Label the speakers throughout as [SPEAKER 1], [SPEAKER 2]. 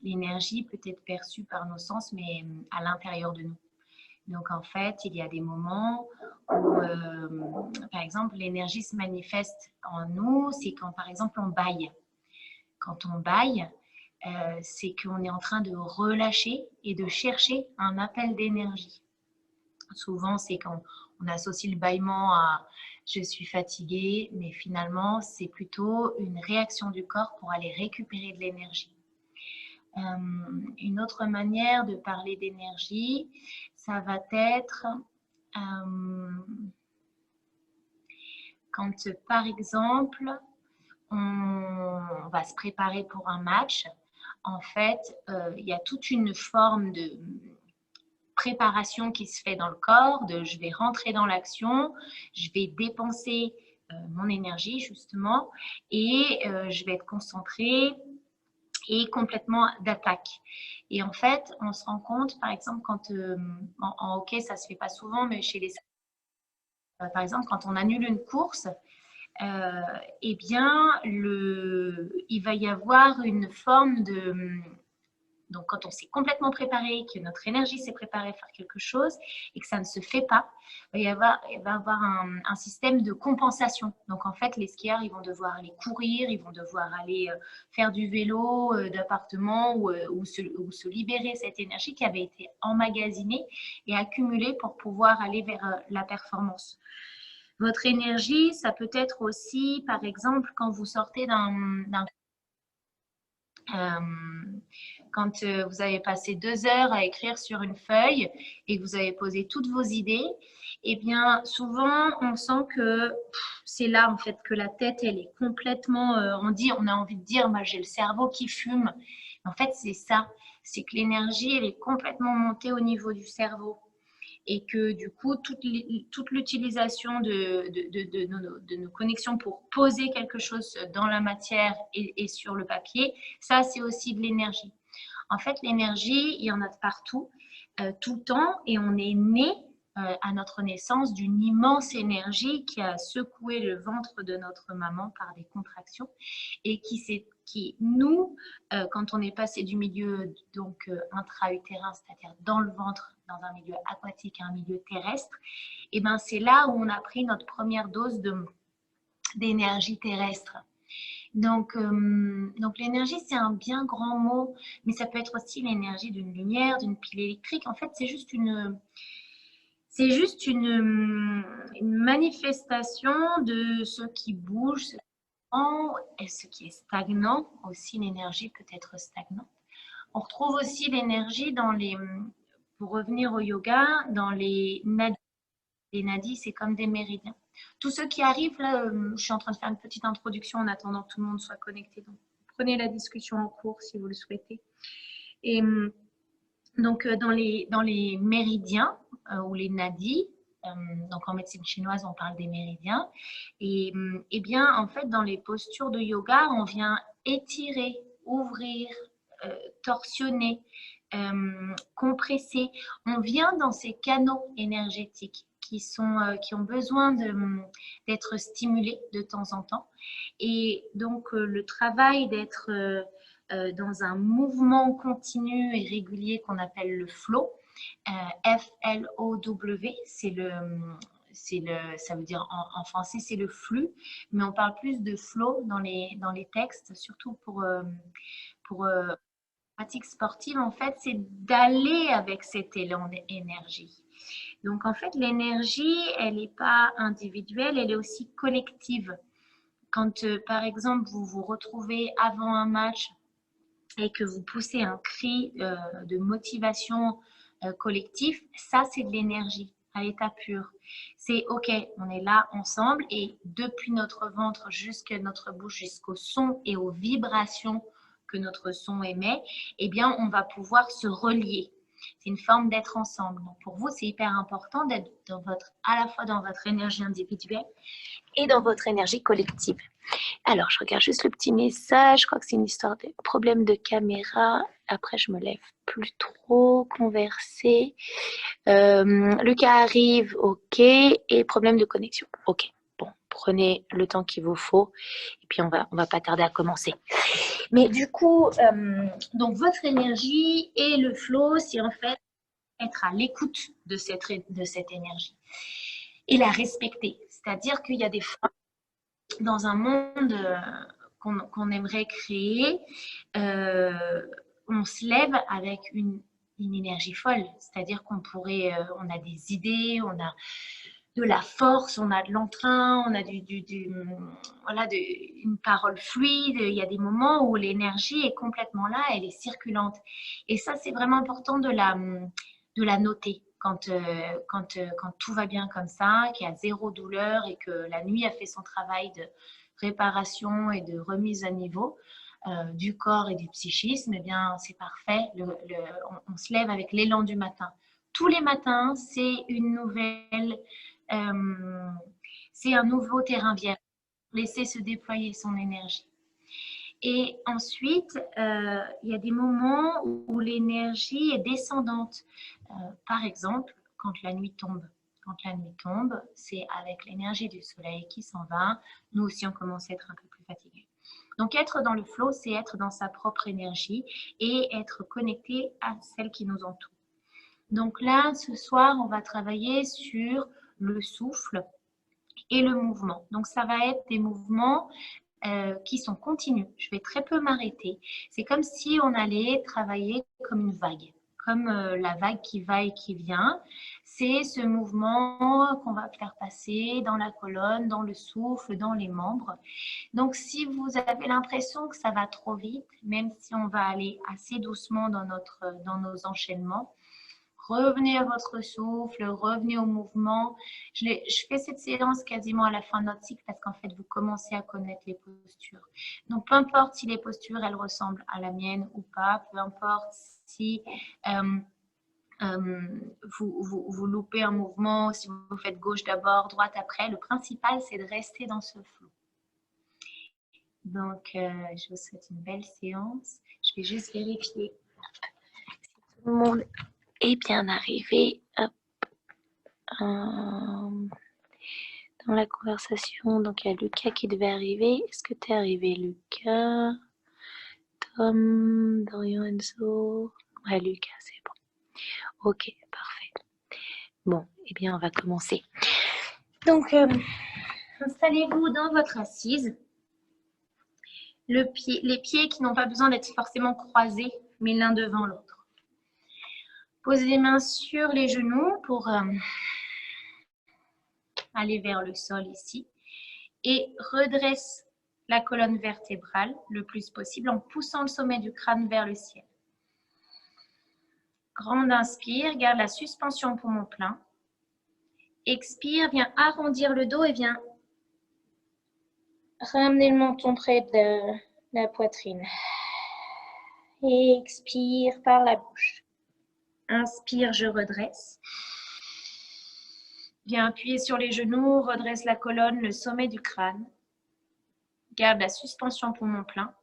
[SPEAKER 1] l'énergie peut être perçue par nos sens, mais à l'intérieur de nous. Donc, en fait, il y a des moments où, par exemple, l'énergie se manifeste en nous, c'est quand, par exemple, on bâille. Quand on bâille, c'est qu'on est en train de relâcher et de chercher un appel d'énergie. Souvent, c'est quand on associe le bâillement à « je suis fatiguée », mais finalement, c'est plutôt une réaction du corps pour aller récupérer de l'énergie. Une autre manière de parler d'énergie, ça va être quand, par exemple, on va se préparer pour un match. En fait, il y a toute une forme de préparation qui se fait dans le corps, de je vais rentrer dans l'action, je vais dépenser mon énergie justement et je vais être concentrée et complètement d'attaque. Et en fait, on se rend compte, par exemple, quand en hockey, ça se fait pas souvent, mais chez les par exemple, quand on annule une course, eh bien, il va y avoir une forme de... Donc, quand on s'est complètement préparé, que notre énergie s'est préparée à faire quelque chose et que ça ne se fait pas, il va y avoir un système de compensation. Donc, en fait, les skieurs, ils vont devoir aller courir, ils vont devoir aller faire du vélo, d'appartement ou se libérer cette énergie qui avait été emmagasinée et accumulée pour pouvoir aller vers la performance. Votre énergie, ça peut être aussi, par exemple, quand vous sortez quand vous avez passé 2 heures à écrire sur une feuille et que vous avez posé toutes vos idées, eh bien, souvent, on sent que c'est là, en fait, que la tête, elle est complètement... on a envie de dire, moi, j'ai le cerveau qui fume. En fait, c'est ça. C'est que l'énergie, elle est complètement montée au niveau du cerveau. Et que du coup, toute l'utilisation de nos connexions pour poser quelque chose dans la matière et sur le papier, ça, c'est aussi de l'énergie. En fait, l'énergie, il y en a de partout, tout le temps, et on est né à notre naissance d'une immense énergie qui a secoué le ventre de notre maman par des contractions et qui nous, quand on est passé du milieu donc intra-utérin, c'est-à-dire dans le ventre, dans un milieu aquatique à un milieu terrestre, et ben c'est là où on a pris notre première dose d'énergie terrestre. Donc l'énergie, c'est un bien grand mot, mais ça peut être aussi l'énergie d'une lumière, d'une pile électrique. En fait, c'est juste une manifestation de ce qui bouge, et ce qui est stagnant. Aussi, l'énergie peut être stagnante. On retrouve aussi l'énergie pour revenir au yoga, dans les nadis. Les nadis, c'est comme des méridiens. Tous ceux qui arrivent, là, je suis en train de faire une petite introduction en attendant que tout le monde soit connecté. Donc, prenez la discussion en cours si vous le souhaitez. Et donc, dans les méridiens ou les nadis, donc en médecine chinoise, on parle des méridiens. Et bien, en fait, dans les postures de yoga, on vient étirer, ouvrir, torsionner, compresser. On vient dans ces canaux énergétiques qui ont besoin d'être stimulés de temps en temps. Et donc, le travail d'être dans un mouvement continu et régulier qu'on appelle le flow, F-L-O-W, ça veut dire en français, c'est le flux, mais on parle plus de flow dans les textes, surtout pour pratique sportive, en fait, c'est d'aller avec cet élan d'énergie. Donc, en fait, l'énergie, elle n'est pas individuelle, elle est aussi collective. Quand, par exemple, vous vous retrouvez avant un match et que vous poussez un cri de motivation collectif, ça, c'est de l'énergie à l'état pur. C'est OK, on est là ensemble et depuis notre ventre jusqu'à notre bouche, jusqu'au son et aux vibrations que notre son émet, eh bien, on va pouvoir se relier. C'est une forme d'être ensemble. Donc, pour vous, c'est hyper important d'être à la fois dans votre énergie individuelle et dans votre énergie collective. Alors, je regarde juste le petit message. Je crois que c'est une histoire de problème de caméra. Après, je me lève plus trop. Converser. Lucas arrive, ok. Et problème de connexion, ok. Bon, prenez le temps qu'il vous faut et puis on va pas tarder à commencer. Mais du coup, donc votre énergie et le flow, c'est en fait être à l'écoute de cette énergie et la respecter. C'est-à-dire qu'il y a des fois, dans un monde qu'on aimerait créer, on se lève avec une énergie folle. C'est-à-dire qu'on pourrait, on a des idées, on a de la force, on a de l'entrain, on a voilà, une parole fluide. Il y a des moments où l'énergie est complètement là, elle est circulante. Et ça, c'est vraiment important de la noter quand tout va bien comme ça, qu'il y a zéro douleur et que la nuit a fait son travail de réparation et de remise à niveau du corps et du psychisme, eh bien, c'est parfait. On se lève avec l'élan du matin. Tous les matins, c'est une nouvelle, c'est un nouveau terrain vierge. Laisser se déployer son énergie. Et ensuite, il y a des moments où l'énergie est descendante. Par exemple, quand la nuit tombe. Quand la nuit tombe, c'est avec l'énergie du soleil qui s'en va. Nous aussi, on commence à être un peu plus fatigués. Donc, être dans le flow, c'est être dans sa propre énergie et être connecté à celle qui nous entoure. Donc là, ce soir, on va travailler sur le souffle et le mouvement. Donc, ça va être des mouvements qui sont continus. Je vais très peu m'arrêter. C'est comme si on allait travailler comme une vague, comme la vague qui va et qui vient. C'est ce mouvement qu'on va faire passer dans la colonne, dans le souffle, dans les membres. Donc, si vous avez l'impression que ça va trop vite, même si on va aller assez doucement dans nos enchaînements, revenez à votre souffle, revenez au mouvement. Je fais cette séance quasiment à la fin de notre cycle parce qu'en fait, vous commencez à connaître les postures. Donc, peu importe si les postures, elles ressemblent à la mienne ou pas, peu importe si vous loupez un mouvement, si vous faites gauche d'abord, droite après, le principal, c'est de rester dans ce flot. Donc, je vous souhaite une belle séance. Je vais juste vérifier si tout le monde est bien arrivé. Hop. Dans la conversation, donc il y a Lucas qui devait arriver. Est-ce que tu es arrivé, Lucas? Tom, Dorian, Enzo. Ouais, Lucas, c'est bon. Ok, parfait. Bon, eh bien, on va commencer. Donc, installez-vous dans votre assise. Les pieds qui n'ont pas besoin d'être forcément croisés, mais l'un devant l'autre. Posez les mains sur les genoux pour aller vers le sol ici. Et redresse la colonne vertébrale le plus possible en poussant le sommet du crâne vers le ciel. Grande inspire, garde la suspension poumon plein. Expire, viens arrondir le dos et viens ramener le menton près de la poitrine. Et expire par la bouche. Inspire, je redresse. Viens appuyer sur les genoux, redresse la colonne, le sommet du crâne. Garde la suspension poumon plein.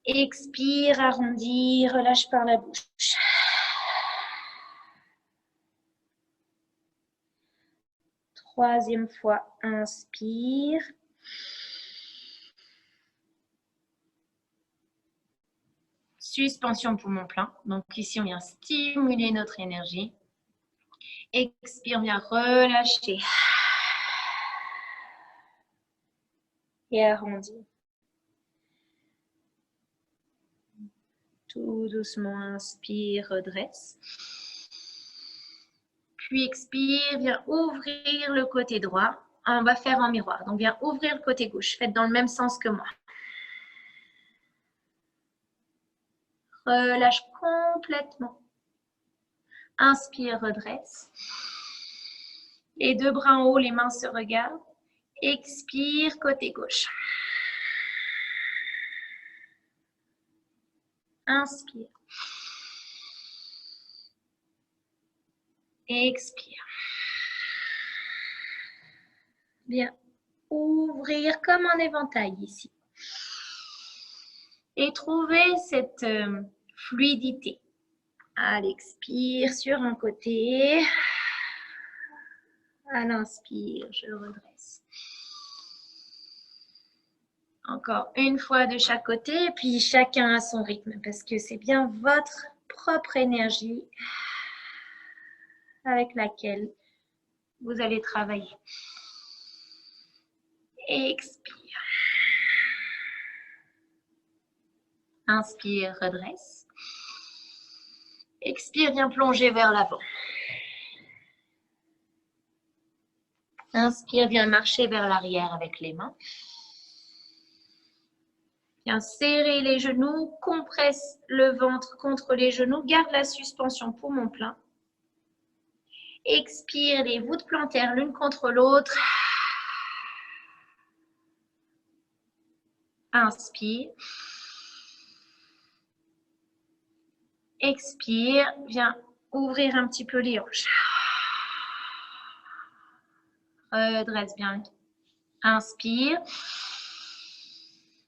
[SPEAKER 1] Expire, arrondis, relâche par la bouche. Troisième fois, inspire. Suspension poumon plein. Donc ici, on vient stimuler notre énergie. Expire, on vient relâcher. Et arrondis. Tout doucement, inspire, redresse. Puis expire, viens ouvrir le côté droit. On va faire en miroir. Donc, viens ouvrir le côté gauche. Faites dans le même sens que moi. Relâche complètement. Inspire, redresse. Les deux bras en haut, les mains se regardent. Expire, côté gauche. Inspire. Expire. Bien. Ouvrir comme un éventail ici. Et trouver cette fluidité. À l'expire sur un côté. À l'inspire, je redresse. Encore une fois de chaque côté, et puis chacun à son rythme, parce que c'est bien votre propre énergie avec laquelle vous allez travailler. Expire. Inspire, redresse. Expire, viens plonger vers l'avant. Inspire, viens marcher vers l'arrière avec les mains. Viens serrer les genoux, compresse le ventre contre les genoux, garde la suspension poumon plein. Expire, les voûtes plantaires l'une contre l'autre. Inspire. Expire, viens ouvrir un petit peu les hanches. Redresse bien. Inspire.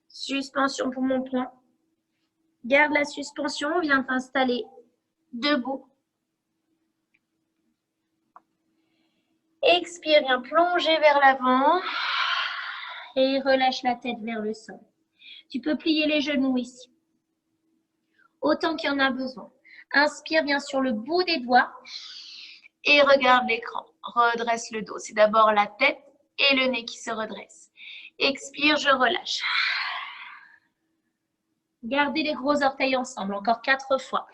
[SPEAKER 1] Suspension poumon plein. Garde la suspension, viens t'installer debout. Expire, viens plonger vers l'avant et relâche la tête vers le sol. Tu peux plier les genoux ici, autant qu'il y en a besoin. Inspire, viens sur le bout des doigts et regarde l'écran. Redresse le dos. C'est d'abord la tête et le nez qui se redressent. Expire, je relâche. Gardez les gros orteils ensemble, encore 4 fois.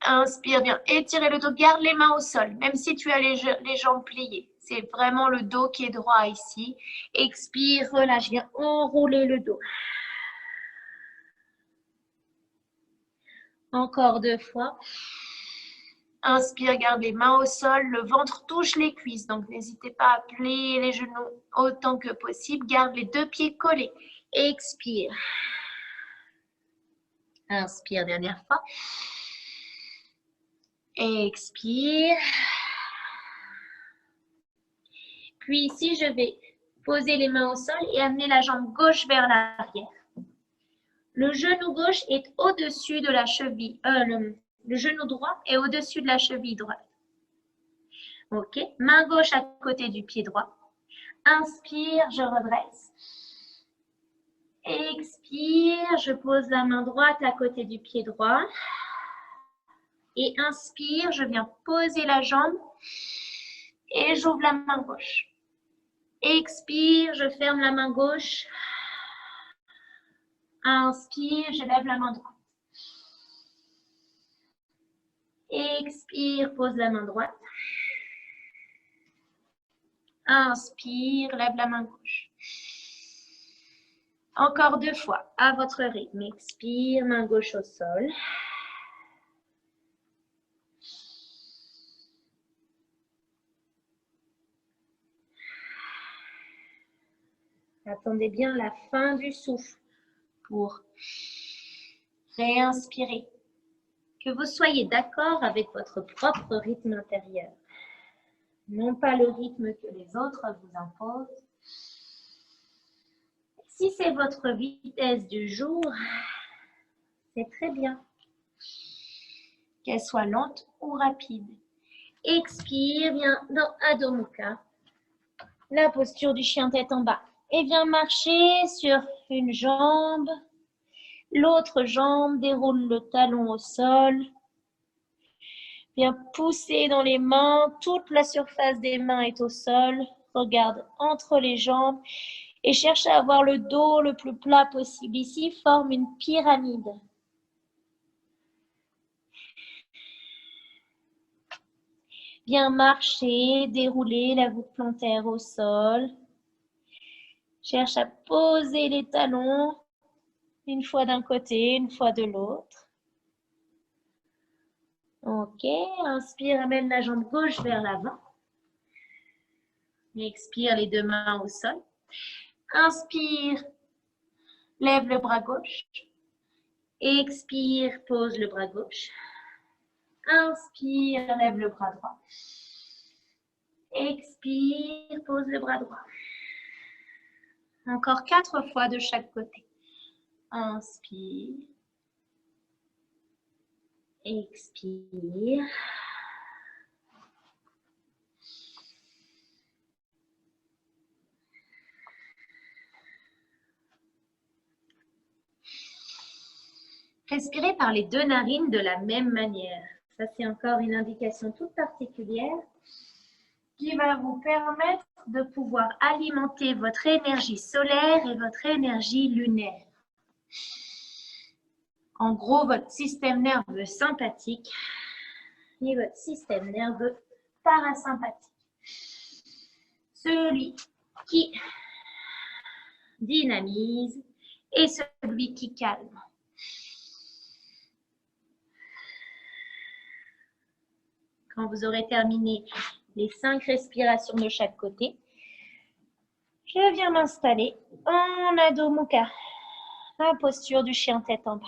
[SPEAKER 1] Inspire bien, étirez le dos, garde les mains au sol, même si tu as les jambes pliées. C'est vraiment le dos qui est droit ici. Expire, relâche, viens enrouler le dos. Encore 2 fois. Inspire, garde les mains au sol, le ventre touche les cuisses, donc n'hésitez pas à plier les genoux autant que possible. Garde les 2 pieds collés. Expire. Inspire, dernière fois. Expire. Puis ici, je vais poser les mains au sol et amener la jambe gauche vers l'arrière. Le genou gauche est au-dessus de la cheville. Le genou droit est au-dessus de la cheville droite. Ok. Main gauche à côté du pied droit. Inspire, je redresse. Expire, je pose la main droite à côté du pied droit. Et inspire, je viens poser la jambe et j'ouvre la main gauche. Expire, je ferme la main gauche. Inspire, je lève la main droite. Expire, pose la main droite. Inspire, lève la main gauche. Encore 2 fois, à votre rythme. Expire, main gauche au sol. Attendez bien la fin du souffle pour réinspirer. Que vous soyez d'accord avec votre propre rythme intérieur. Non pas le rythme que les autres vous imposent. Si c'est votre vitesse du jour, c'est très bien. Qu'elle soit lente ou rapide. Expire, viens dans Adho Mukha. La posture du chien tête en bas. Et viens marcher sur une jambe. L'autre jambe, déroule le talon au sol. Viens pousser dans les mains. Toute la surface des mains est au sol. Regarde entre les jambes. Et cherche à avoir le dos le plus plat possible. Ici, forme une pyramide. Viens marcher, dérouler la voûte plantaire au sol. Cherche à poser les talons, une fois d'un côté, une fois de l'autre. Ok, inspire, amène la jambe gauche vers l'avant. Expire, les 2 mains au sol. Inspire, lève le bras gauche. Expire, pose le bras gauche. Inspire, lève le bras droit. Expire, pose le bras droit. Encore 4 fois de chaque côté. Inspire. Expire. Respirez par les 2 narines de la même manière. Ça, c'est encore une indication toute particulière qui va vous permettre de pouvoir alimenter votre énergie solaire et votre énergie lunaire. En gros, votre système nerveux sympathique et votre système nerveux parasympathique. Celui qui dynamise et celui qui calme. Quand vous aurez terminé les 5 respirations de chaque côté, je viens m'installer en Adho Mukha, la posture du chien tête en bas.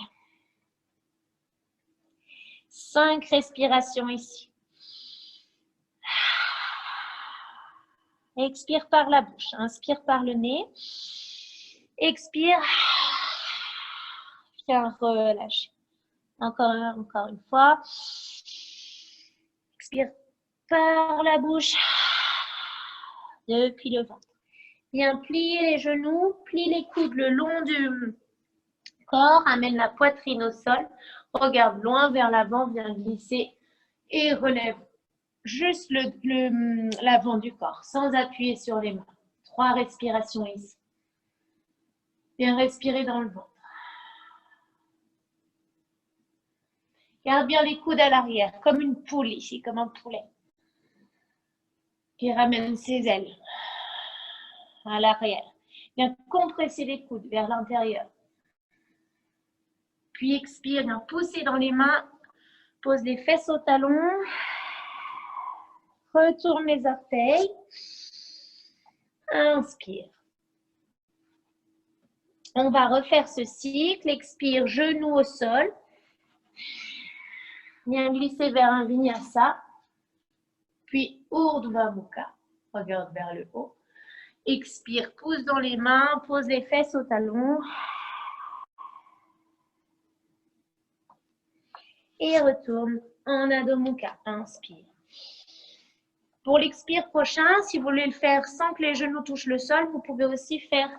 [SPEAKER 1] 5 respirations ici. Expire par la bouche, inspire par le nez. Expire. Viens relâcher. Encore une fois. Expire par la bouche. Depuis le ventre. Viens plier les genoux, plie les coudes le long du corps, amène la poitrine au sol, regarde loin vers l'avant, viens glisser et relève juste l'avant du corps, sans appuyer sur les mains. 3 respirations ici. Viens respirer dans le ventre. Garde bien les coudes à l'arrière, comme une poule ici, comme un poulet. Qui ramène ses ailes à l'arrière. Viens compresser les coudes vers l'intérieur. Puis expire, viens pousser dans les mains. Pose les fesses au talon. Retourne les orteils. Inspire. On va refaire ce cycle. Expire, genoux au sol. Viens glisser vers un vinyasa. Puis Urdhva Mukha. Regarde vers le haut. Expire, pousse dans les mains. Pose les fesses au talon. Et retourne en Adho Mukha. Inspire. Pour l'expire prochain, si vous voulez le faire sans que les genoux touchent le sol, vous pouvez aussi faire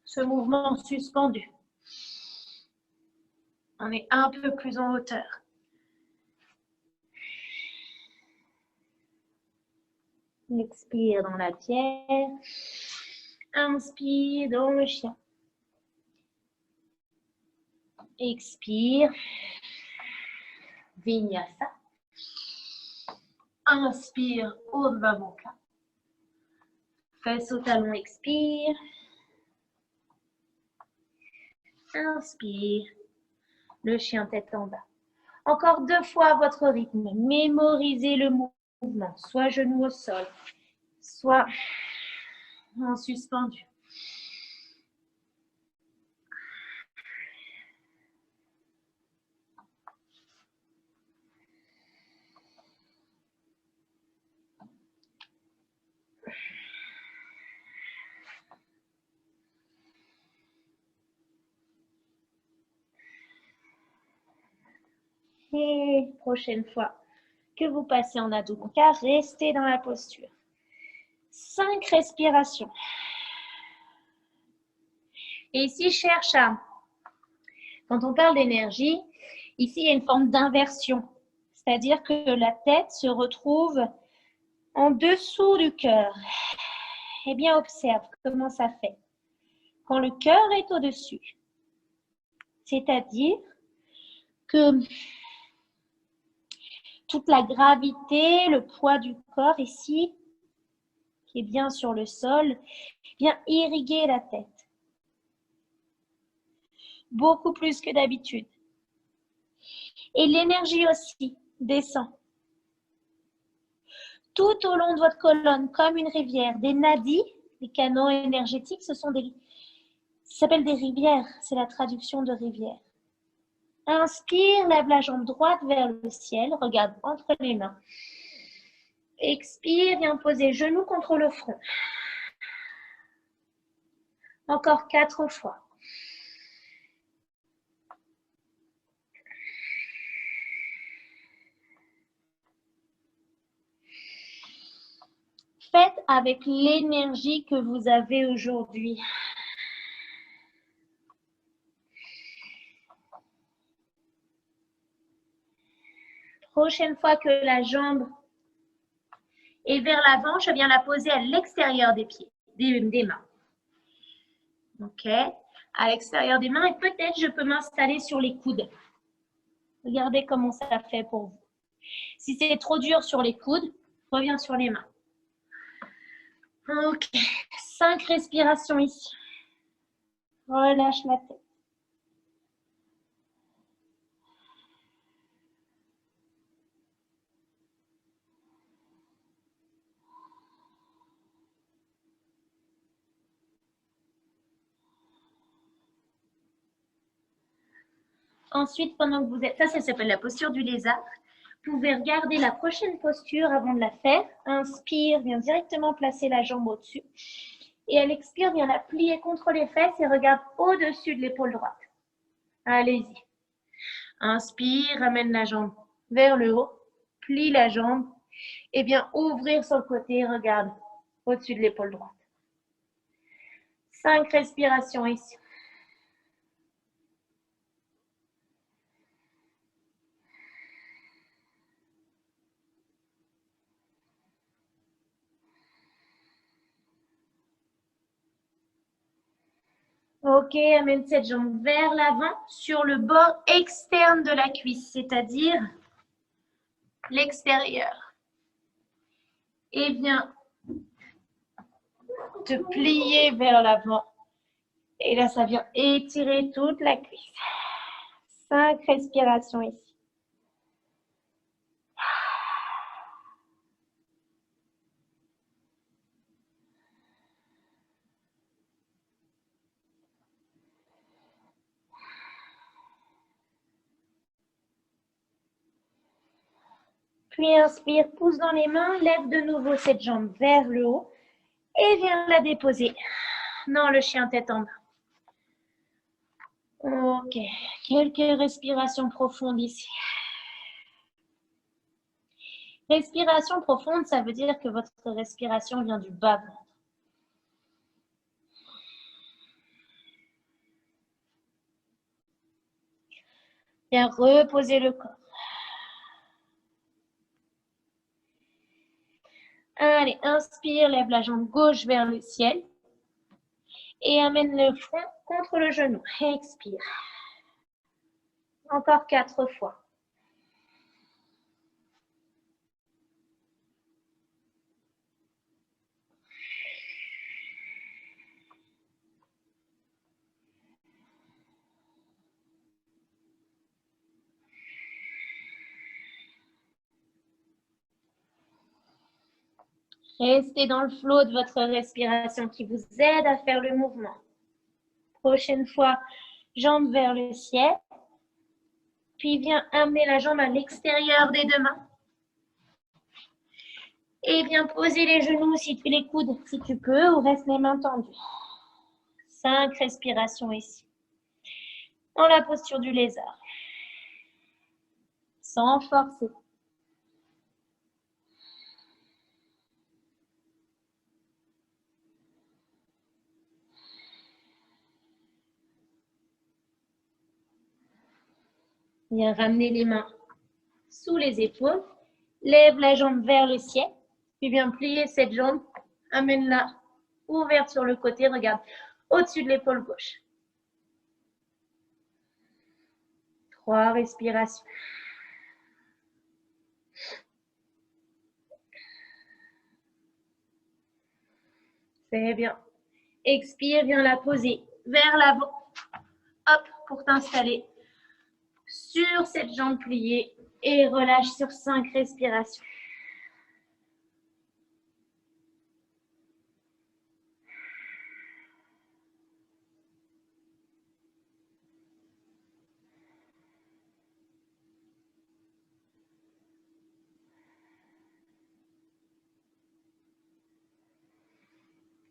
[SPEAKER 1] ce mouvement suspendu. On est un peu plus en hauteur. Expire dans la pierre. Inspire dans le chien. Expire. Vinyasa. Inspire, Urdhva Mukha. Fesse au talon, expire. Inspire. Le chien tête en bas. Encore 2 fois à votre rythme. Mémorisez le mouvement. Soit genou au sol, soit en suspendu. Et prochaine fois que vous passez en Adho Mukha, restez dans la posture. 5 respirations. Et ici, cherche à... Quand on parle d'énergie, ici, il y a une forme d'inversion. C'est-à-dire que la tête se retrouve en dessous du cœur. Eh bien, observe comment ça fait. Quand le cœur est au-dessus, c'est-à-dire que toute la gravité, le poids du corps ici, qui est bien sur le sol, vient irriguer la tête. Beaucoup plus que d'habitude. Et l'énergie aussi descend. Tout au long de votre colonne, comme une rivière, des nadis, les canaux énergétiques, ça s'appelle des rivières, c'est la traduction de rivière. Inspire, lève la jambe droite vers le ciel, regarde entre les mains. Expire, viens poser genou contre le front. Encore 4 fois. Faites avec l'énergie que vous avez aujourd'hui. Prochaine fois que la jambe est vers l'avant, je viens la poser à l'extérieur des pieds, des mains. OK. À l'extérieur des mains et peut-être je peux m'installer sur les coudes. Regardez comment ça fait pour vous. Si c'est trop dur sur les coudes, reviens sur les mains. OK. 5 respirations ici. Relâche la tête. Ensuite, pendant que vous êtes... Ça s'appelle la posture du lézard. Vous pouvez regarder la prochaine posture avant de la faire. Inspire, viens directement placer la jambe au-dessus. Et à l'expire, viens la plier contre les fesses et regarde au-dessus de l'épaule droite. Allez-y. Inspire, ramène la jambe vers le haut. Plie la jambe. Et viens ouvrir sur le côté. Regarde au-dessus de l'épaule droite. 5 respirations ici. Ok, amène cette jambe vers l'avant sur le bord externe de la cuisse, c'est-à-dire l'extérieur. Et viens te plier vers l'avant. Et là, ça vient étirer toute la cuisse. 5 respirations ici. Puis inspire, pousse dans les mains, lève de nouveau cette jambe vers le haut et viens la déposer dans le chien tête en bas. Ok, quelques respirations profondes ici. Respiration profonde, ça veut dire que votre respiration vient du bas ventre. Viens reposer le corps. Allez, inspire, lève la jambe gauche vers le ciel. Et amène le front contre le genou. Expire. Encore 4 fois. Restez dans le flot de votre respiration qui vous aide à faire le mouvement. Prochaine fois, jambe vers le ciel. Puis viens amener la jambe à l'extérieur des deux mains. Et viens poser les genoux, les coudes si tu peux, ou reste les mains tendues. 5 respirations ici. Dans la posture du lézard. Sans forcer. Viens ramener les mains sous les épaules. Lève la jambe vers le ciel. Puis viens plier cette jambe. Amène-la ouverte sur le côté. Regarde au-dessus de l'épaule gauche. 3 respirations. C'est bien. Expire, viens la poser vers l'avant. Hop, pour t'installer sur cette jambe pliée et relâche sur 5 respirations.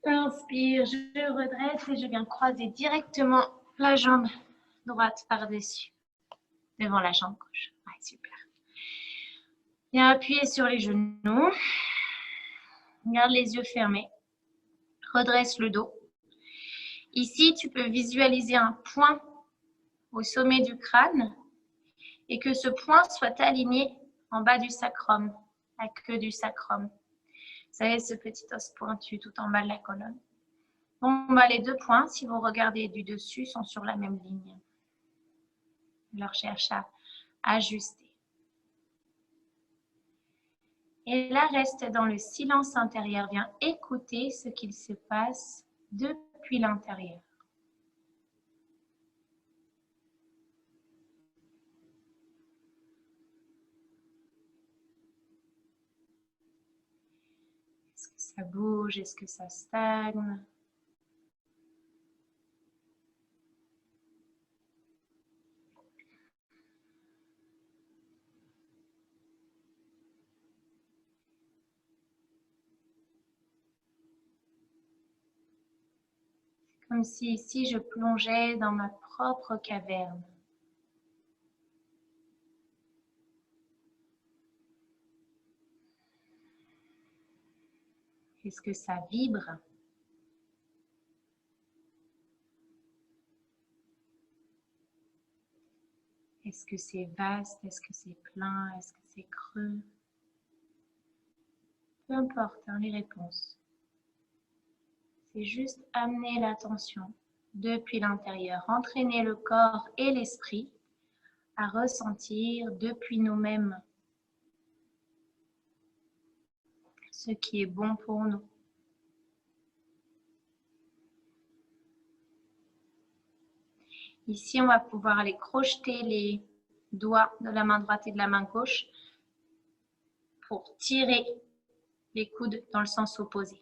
[SPEAKER 1] Inspire, je redresse et je viens croiser directement la jambe droite par-dessus, devant la jambe gauche. Ouais, super. Viens appuyer sur les genoux. Garde les yeux fermés. Redresse le dos. Ici, tu peux visualiser un point au sommet du crâne et que ce point soit aligné en bas du sacrum, la queue du sacrum. Vous savez, ce petit os pointu tout en bas de la colonne. Bon, bah, les deux points, si vous regardez du dessus, sont sur la même ligne. Alors, cherche à ajuster. Et là, reste dans le silence intérieur. Viens écouter ce qu'il se passe depuis l'intérieur. Est-ce que ça bouge? Est-ce que ça stagne? Comme si ici je plongeais dans ma propre caverne. Est-ce que ça vibre? Est-ce que c'est vaste? Est-ce que c'est plein? Est-ce que c'est creux? Peu importe hein, les réponses. C'est juste amener l'attention depuis l'intérieur, entraîner le corps et l'esprit à ressentir depuis nous-mêmes ce qui est bon pour nous. Ici, on va pouvoir aller crocheter les doigts de la main droite et de la main gauche pour tirer les coudes dans le sens opposé.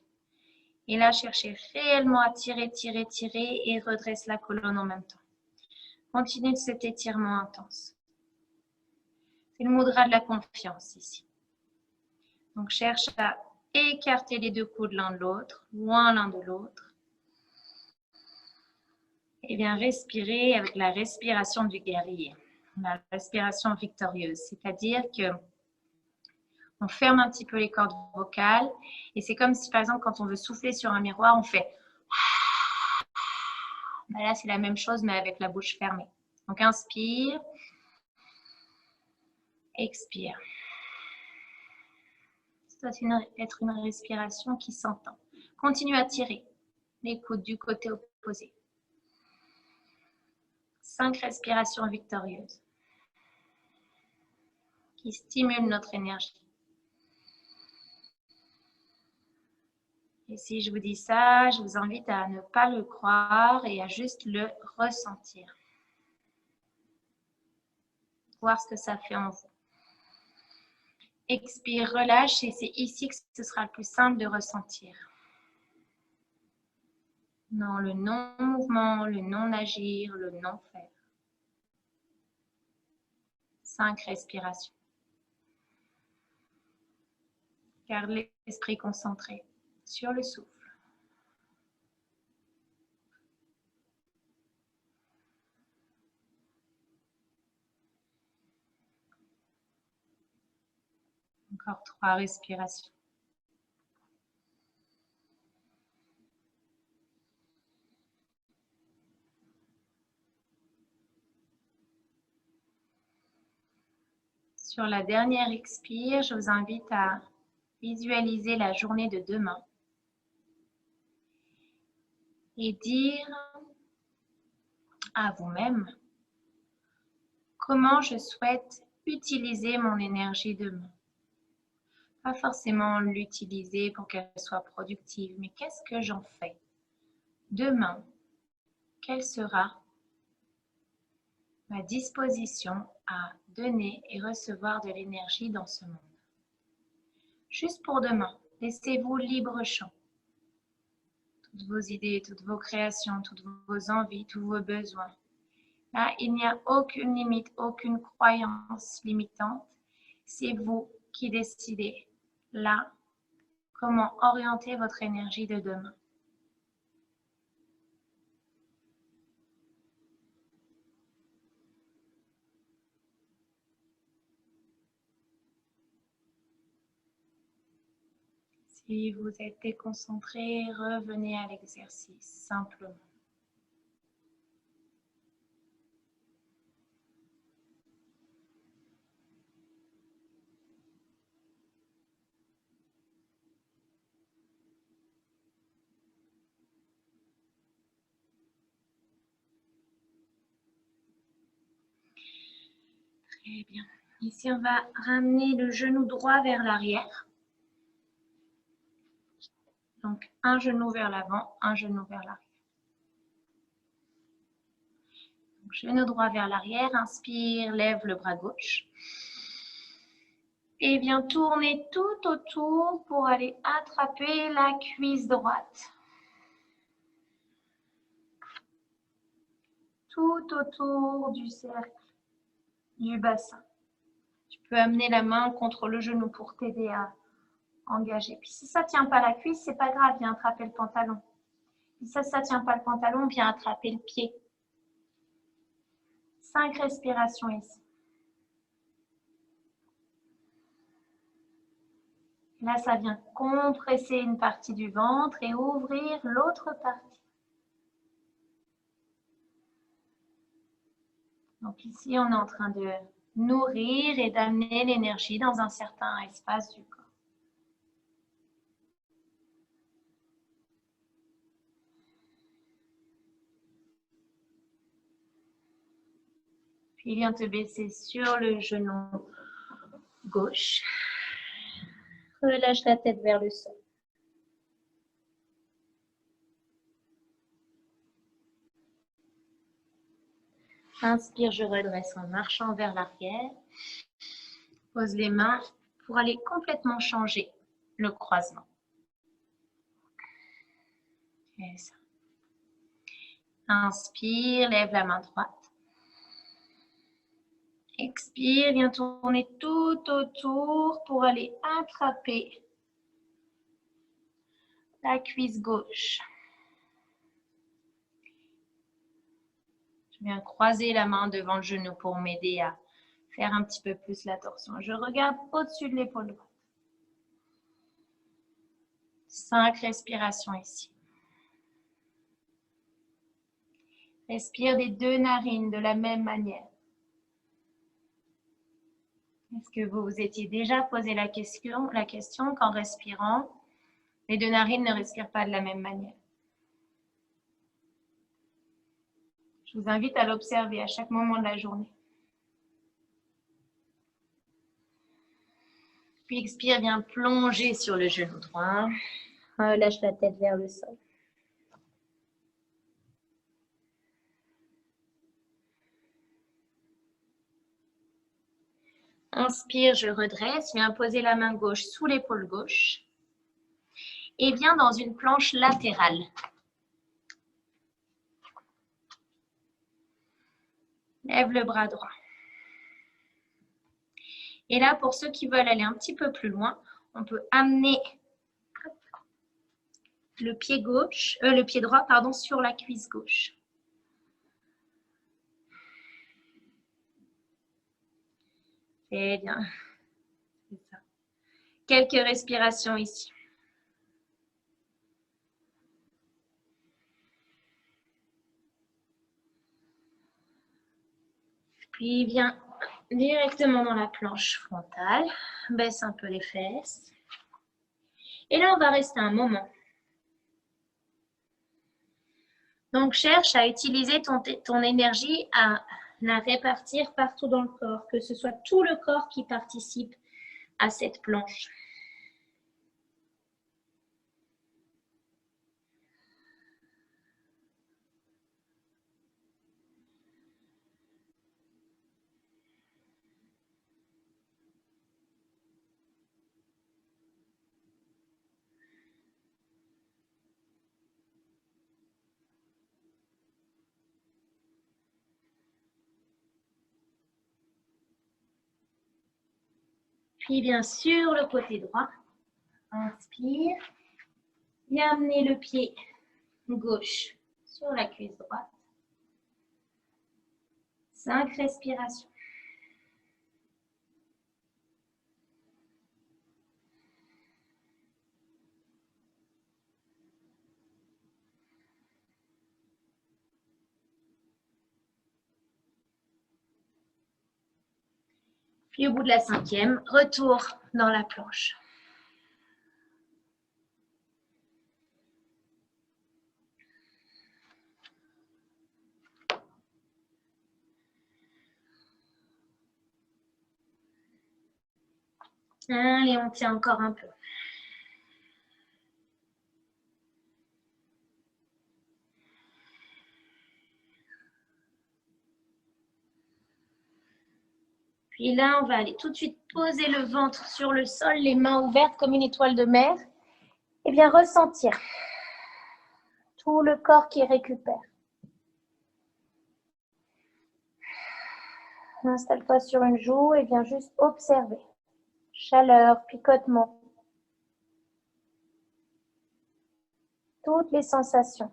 [SPEAKER 1] Et là, cherchez réellement à tirer, tirer, tirer et redresse la colonne en même temps. Continue de cet étirement intense. C'est le mudra de la confiance ici. Donc, cherche à écarter les deux coudes l'un de l'autre, loin l'un de l'autre. Et bien respirer avec la respiration du guerrier, la respiration victorieuse. C'est-à-dire que on ferme un petit peu les cordes vocales et c'est comme si, par exemple, quand on veut souffler sur un miroir, on fait... Ben là, c'est la même chose, mais avec la bouche fermée. Donc, inspire, expire. Ça doit être une respiration qui s'entend. Continue à tirer les coudes du côté opposé. 5 respirations victorieuses qui stimulent notre énergie. Et si je vous dis ça, je vous invite à ne pas le croire et à juste le ressentir. Voir ce que ça fait en vous. Expire, relâche et c'est ici que ce sera le plus simple de ressentir. Non, le non-mouvement, le non-agir, le non-faire. 5 respirations. Garde l'esprit concentré sur le souffle. Encore 3 respirations. Sur la dernière expire, je vous invite à visualiser la journée de demain et dire à vous-même comment je souhaite utiliser mon énergie demain. Pas forcément l'utiliser pour qu'elle soit productive, mais qu'est-ce que j'en fais? Demain, quelle sera ma disposition à donner et recevoir de l'énergie dans ce monde? Juste pour demain, laissez-vous libre champ. Toutes vos idées, toutes vos créations, toutes vos envies, tous vos besoins. Là, il n'y a aucune limite, aucune croyance limitante. C'est vous qui décidez là comment orienter votre énergie de demain. Si vous êtes déconcentré, revenez à l'exercice simplement. Eh bien, ici, on va ramener le genou droit vers l'arrière. Donc, un genou vers l'avant, un genou vers l'arrière. Genou droit vers l'arrière, inspire, lève le bras gauche. Et viens tourner tout autour pour aller attraper la cuisse droite. Tout autour du cercle, du bassin. Tu peux amener la main contre le genou pour t'aider à engager. Puis si ça ne tient pas la cuisse, c'est pas grave, viens attraper le pantalon. Si ça ne tient pas le pantalon, viens attraper le pied. 5 respirations ici. Là, ça vient compresser une partie du ventre et ouvrir l'autre partie. Donc ici, on est en train de nourrir et d'amener l'énergie dans un certain espace du corps. Puis viens te baisser sur le genou gauche. Relâche la tête vers le sol. Inspire, je redresse en marchant vers l'arrière. Pose les mains pour aller complètement changer le croisement. Et ça. Inspire, lève la main droite. Expire, viens tourner tout autour pour aller attraper la cuisse gauche. Je viens croiser la main devant le genou pour m'aider à faire un petit peu plus la torsion. Je regarde au-dessus de l'épaule droite. 5 respirations ici. Respire des 2 narines de la même manière. Est-ce que vous vous étiez déjà posé la question qu'en respirant, les 2 narines ne respirent pas de la même manière? Je vous invite à l'observer à chaque moment de la journée. Puis expire, viens plonger sur le genou droit. Relâche la tête vers le sol. Inspire, je redresse. Viens poser la main gauche sous l'épaule gauche. Et viens dans une planche latérale. Lève le bras droit. Et là, pour ceux qui veulent aller un petit peu plus loin, on peut amener le pied droit, sur la cuisse gauche. Très bien. C'est ça. Quelques respirations ici. Puis viens directement dans la planche frontale. Baisse un peu les fesses. Et là, on va rester un moment. Donc, cherche à utiliser ton énergie, à la répartir partout dans le corps, que ce soit tout le corps qui participe à cette planche. Puis bien sûr, le côté droit. Inspire. Viens amener le pied gauche sur la cuisse droite. 5 respirations. Puis au bout de la 5e, retour dans la planche. Allez, on tient encore un peu. Puis là, on va aller tout de suite poser le ventre sur le sol, les mains ouvertes comme une étoile de mer. Et bien ressentir tout le corps qui récupère. Installe-toi sur une joue et viens juste observer. Chaleur, picotement. Toutes les sensations.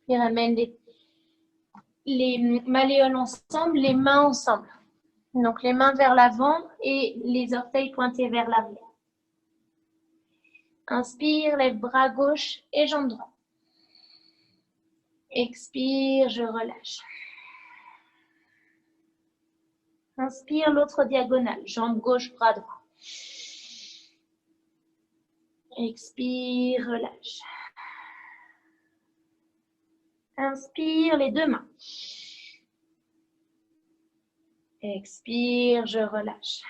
[SPEAKER 1] Puis ramène les malléoles ensemble, les mains ensemble. Donc les mains vers l'avant et les orteils pointés vers l'arrière. Inspire, lève bras gauche et jambe droite. Expire, je relâche. Inspire, l'autre diagonale, jambe gauche, bras droit. Expire, relâche. Inspire, les deux mains. Expire, je relâche.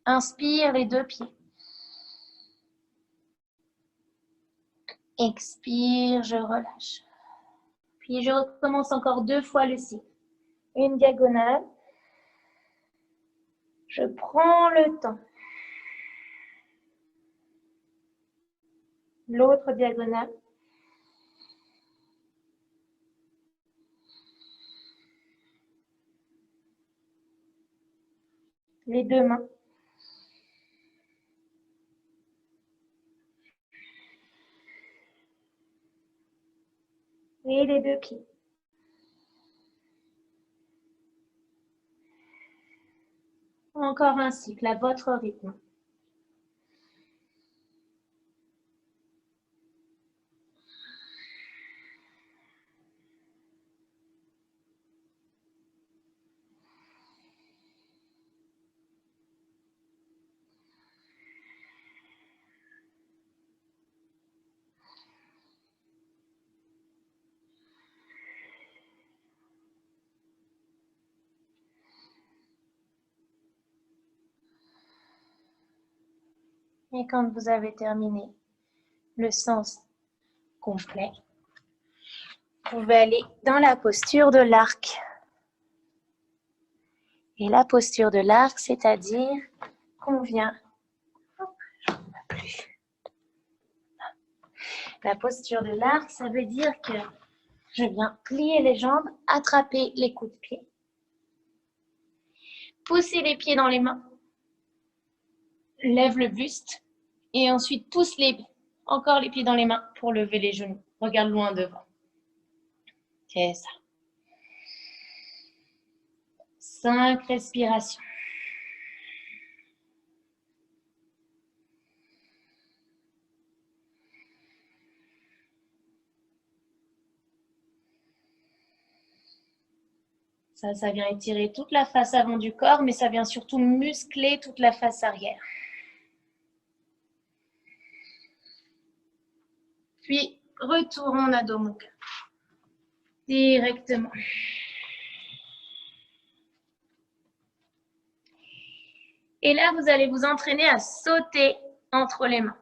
[SPEAKER 1] Inspire, les deux pieds. Expire, je relâche. Puis je recommence encore 2 fois le cycle. Une diagonale. Je prends le temps. L'autre diagonale. Les deux mains. Et les deux pieds. Encore un cycle à votre rythme. Et quand vous avez terminé le sens complet, vous pouvez aller dans la posture de l'arc. Et la posture de l'arc, c'est-à-dire qu'on vient... La posture de l'arc, ça veut dire que je viens plier les jambes, attraper les coups de pied, pousser les pieds dans les mains, lève le buste et ensuite pousse encore les pieds dans les mains pour lever les genoux. Regarde loin devant. C'est ça. 5 respirations. Ça vient étirer toute la face avant du corps, mais ça vient surtout muscler toute la face arrière. Puis, retour en Adho Mukha. Directement. Et là, vous allez vous entraîner à sauter entre les mains.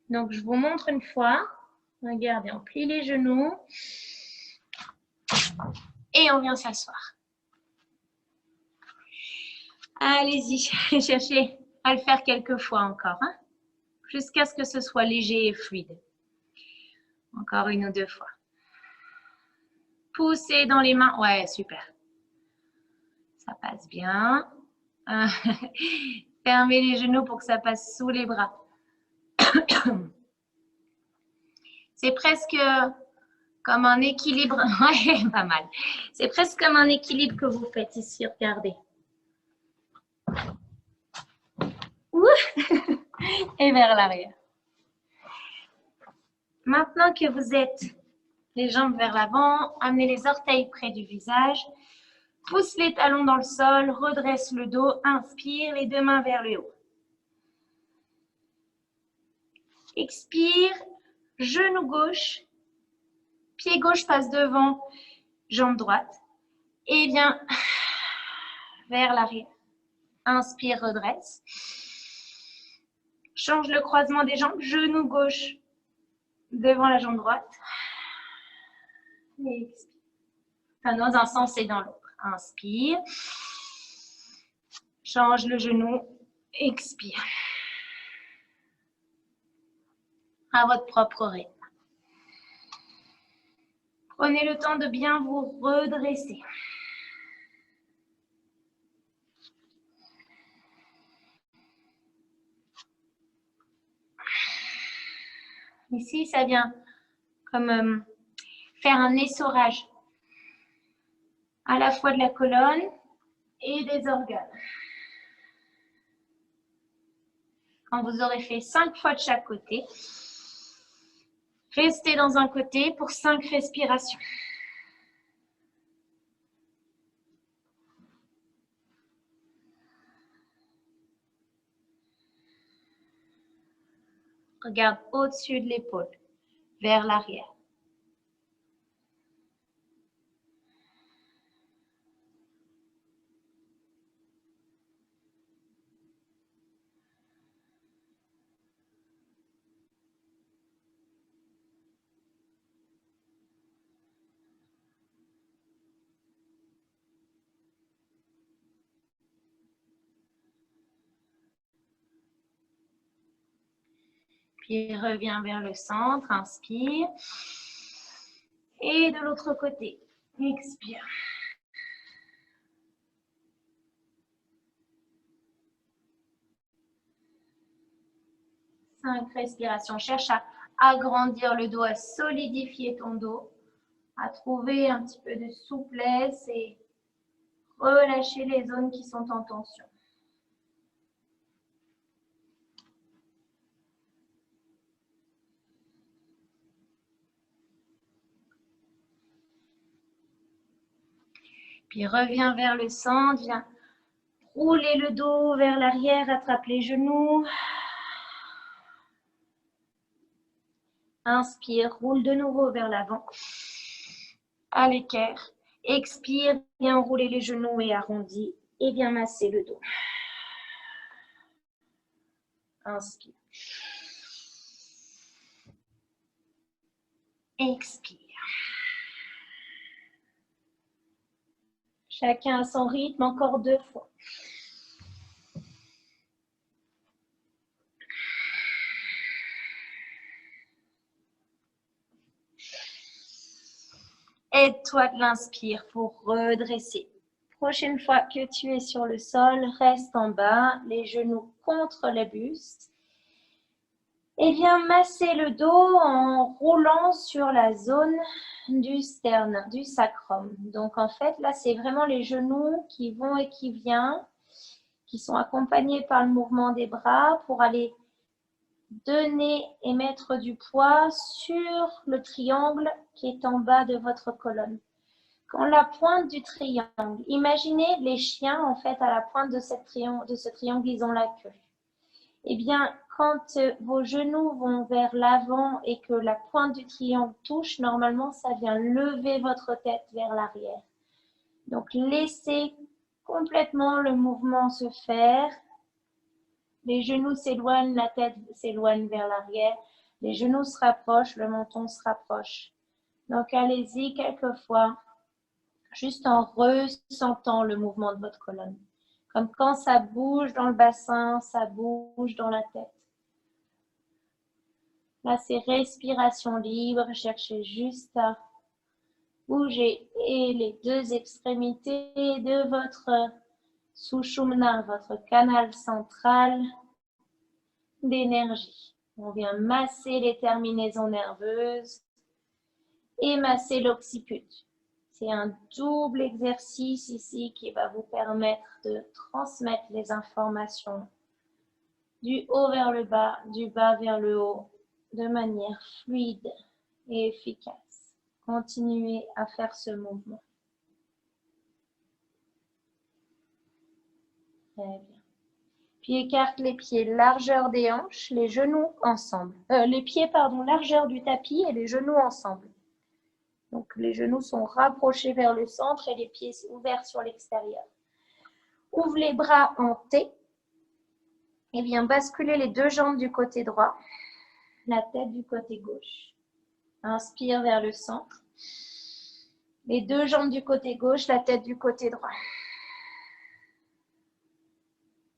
[SPEAKER 1] Donc, je vous montre une fois. Regardez, on plie les genoux. Et on vient s'asseoir. Allez-y, cherchez à le faire quelques fois encore. Hein, jusqu'à ce que ce soit léger et fluide. Encore 1 ou 2 fois. Poussez dans les mains. Ouais, super. Ça passe bien. Fermez les genoux pour que ça passe sous les bras. C'est presque comme un équilibre. Ouais, pas mal. C'est presque comme un équilibre que vous faites ici. Regardez. Et vers l'arrière. Maintenant que vous êtes Les jambes vers l'avant, amenez les orteils près du visage. Pousse les talons dans le sol, redresse le dos, inspire, les deux mains vers le haut. Expire, genou gauche, pied gauche passe devant, jambe droite. Et bien, vers l'arrière. Inspire, redresse. Change le croisement des jambes, genou gauche devant la jambe droite. Et expire. Enfin, dans un sens et dans l'autre. Inspire. Change le genou. Expire. À votre propre rythme. Prenez le temps de bien vous redresser. Ici, ça vient comme faire un essorage à la fois de la colonne et des organes. Quand vous aurez fait 5 fois de chaque côté, restez dans un côté pour 5 respirations. Regarde au-dessus de l'épaule, vers l'arrière. Puis reviens vers le centre, inspire. Et de l'autre côté, expire. Cinq respirations. Cherche à agrandir le dos, à solidifier ton dos, à trouver un petit peu de souplesse et relâcher les zones qui sont en tension. Puis reviens vers le centre, viens rouler le dos vers l'arrière, attrape les genoux. Inspire, roule de nouveau vers l'avant, à l'équerre. Expire, viens rouler les genoux et arrondis et viens masser le dos. Inspire. Expire. Chacun à son rythme, encore 2 fois. Aide-toi de l'inspire pour redresser. Prochaine fois que tu es sur le sol, reste en bas, les genoux contre le buste. Et viens masser le dos en roulant sur la zone du sternum, du sacrum. Donc en fait, là, c'est vraiment les genoux qui vont et qui viennent, qui sont accompagnés par le mouvement des bras pour aller donner et mettre du poids sur le triangle qui est en bas de votre colonne. Quand la pointe du triangle, imaginez les chiens en fait à la pointe de ce triangle, ils ont la queue. Eh bien, quand vos genoux vont vers l'avant et que la pointe du triangle touche, normalement, ça vient lever votre tête vers l'arrière. Donc, laissez complètement le mouvement se faire. Les genoux s'éloignent, la tête s'éloigne vers l'arrière. Les genoux se rapprochent, le menton se rapproche. Donc, allez-y quelques fois, juste en ressentant le mouvement de votre colonne. Comme quand ça bouge dans le bassin, ça bouge dans la tête. Là, c'est respiration libre. Cherchez juste à bouger et les 2 extrémités de votre sushumna, votre canal central d'énergie. On vient masser les terminaisons nerveuses et masser l'occiput. C'est un double exercice ici qui va vous permettre de transmettre les informations du haut vers le bas, du bas vers le haut, de manière fluide et efficace. Continuez à faire ce mouvement. Très bien. Puis écarte les pieds, largeur des hanches, les genoux ensemble. Les pieds, pardon, largeur du tapis et les genoux ensemble. Donc les genoux sont rapprochés vers le centre et les pieds ouverts sur l'extérieur. Ouvre les bras en T et viens basculer les deux jambes du côté droit, la tête du côté gauche. Inspire vers le centre. Les deux jambes du côté gauche, la tête du côté droit.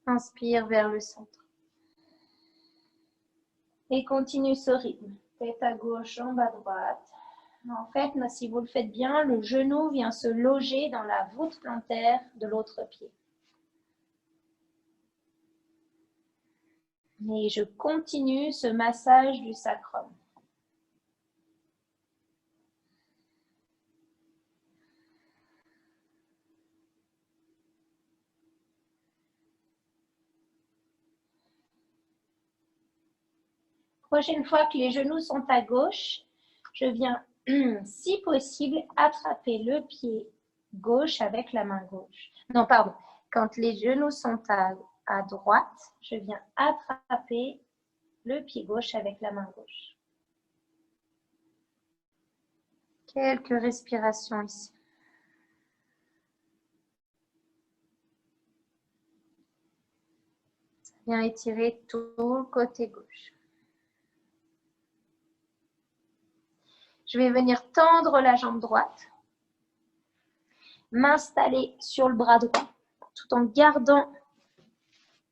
[SPEAKER 1] Inspire vers le centre. Et continue ce rythme. Tête à gauche, jambe à droite. En fait, si vous le faites bien, le genou vient se loger dans la voûte plantaire de l'autre pied. Et je continue ce massage du sacrum. Prochaine fois que les genoux sont à gauche, je viens, si possible, attraper le pied gauche avec la main gauche. Non, pardon. Quand les genoux sont à droite, je viens attraper le pied gauche avec la main gauche. Quelques respirations ici. Viens étirer tout le côté gauche. Je vais venir tendre la jambe droite, m'installer sur le bras droit, tout en gardant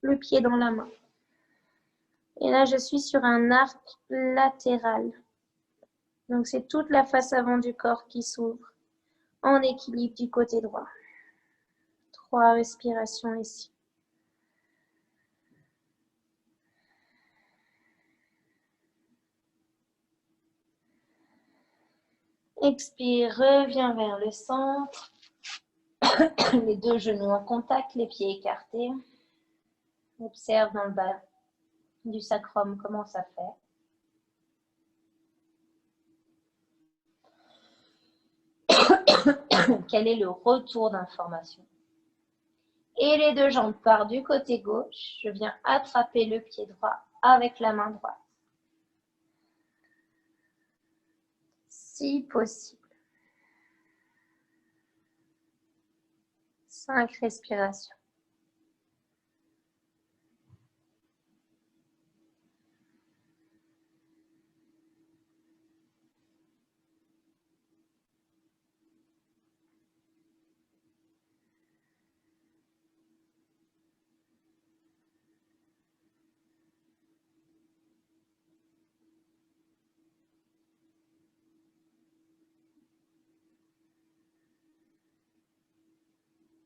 [SPEAKER 1] le pied dans la main. Et là, je suis sur un arc latéral. Donc, c'est toute la face avant du corps qui s'ouvre en équilibre du côté droit. 3 respirations ici. Expire, reviens vers le centre. Les deux genoux en contact, les pieds écartés. Observe dans le bas du sacrum comment ça fait. Quel est le retour d'information? Et les deux jambes partent du côté gauche. Je viens attraper le pied droit avec la main droite. Si possible. 5 respirations.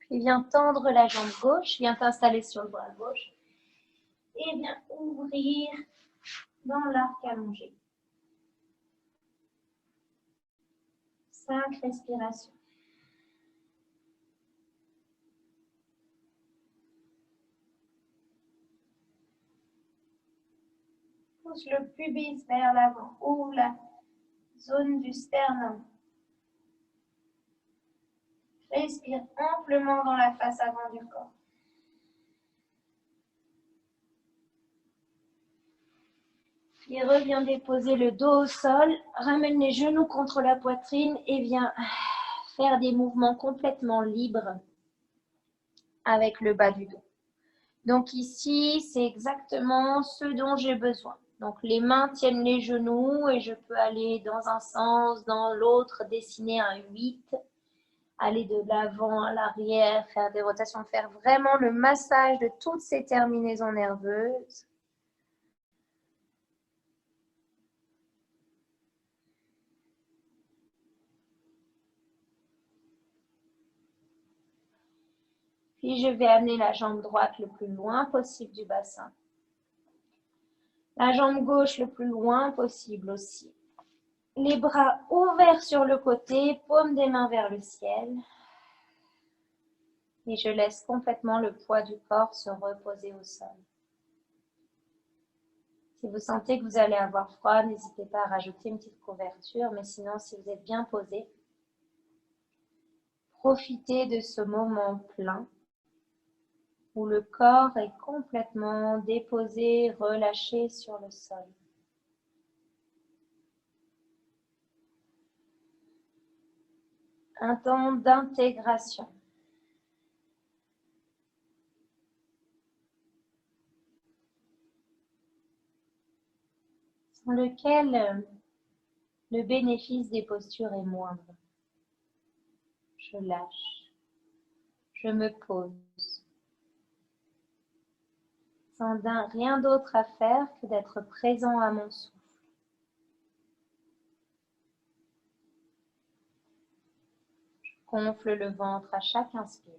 [SPEAKER 1] Puis viens tendre la jambe gauche, viens t'installer sur le bras gauche et viens ouvrir dans l'arc allongé. 5 respirations. Pousse le pubis vers l'avant, ouvre la zone du sternum. Respire amplement dans la face avant du corps. Puis reviens déposer le dos au sol, ramène les genoux contre la poitrine et viens faire des mouvements complètement libres avec le bas du dos. Donc ici, c'est exactement ce dont j'ai besoin. Donc les mains tiennent les genoux et je peux aller dans un sens, dans l'autre, dessiner un 8. Aller de l'avant à l'arrière, faire des rotations, faire vraiment le massage de toutes ces terminaisons nerveuses. Puis je vais amener la jambe droite le plus loin possible du bassin. La jambe gauche le plus loin possible aussi. Les bras ouverts sur le côté, paume des mains vers le ciel. Et je laisse complètement le poids du corps se reposer au sol. Si vous sentez que vous allez avoir froid, n'hésitez pas à rajouter une petite couverture, mais sinon, si vous êtes bien posé, profitez de ce moment plein où le corps est complètement déposé, relâché sur le sol. Un temps d'intégration. Dans lequel le bénéfice des postures est moindre. Je lâche, je me pose, sans rien d'autre à faire que d'être présent à mon souffle. Je gonfle le ventre à chaque inspire.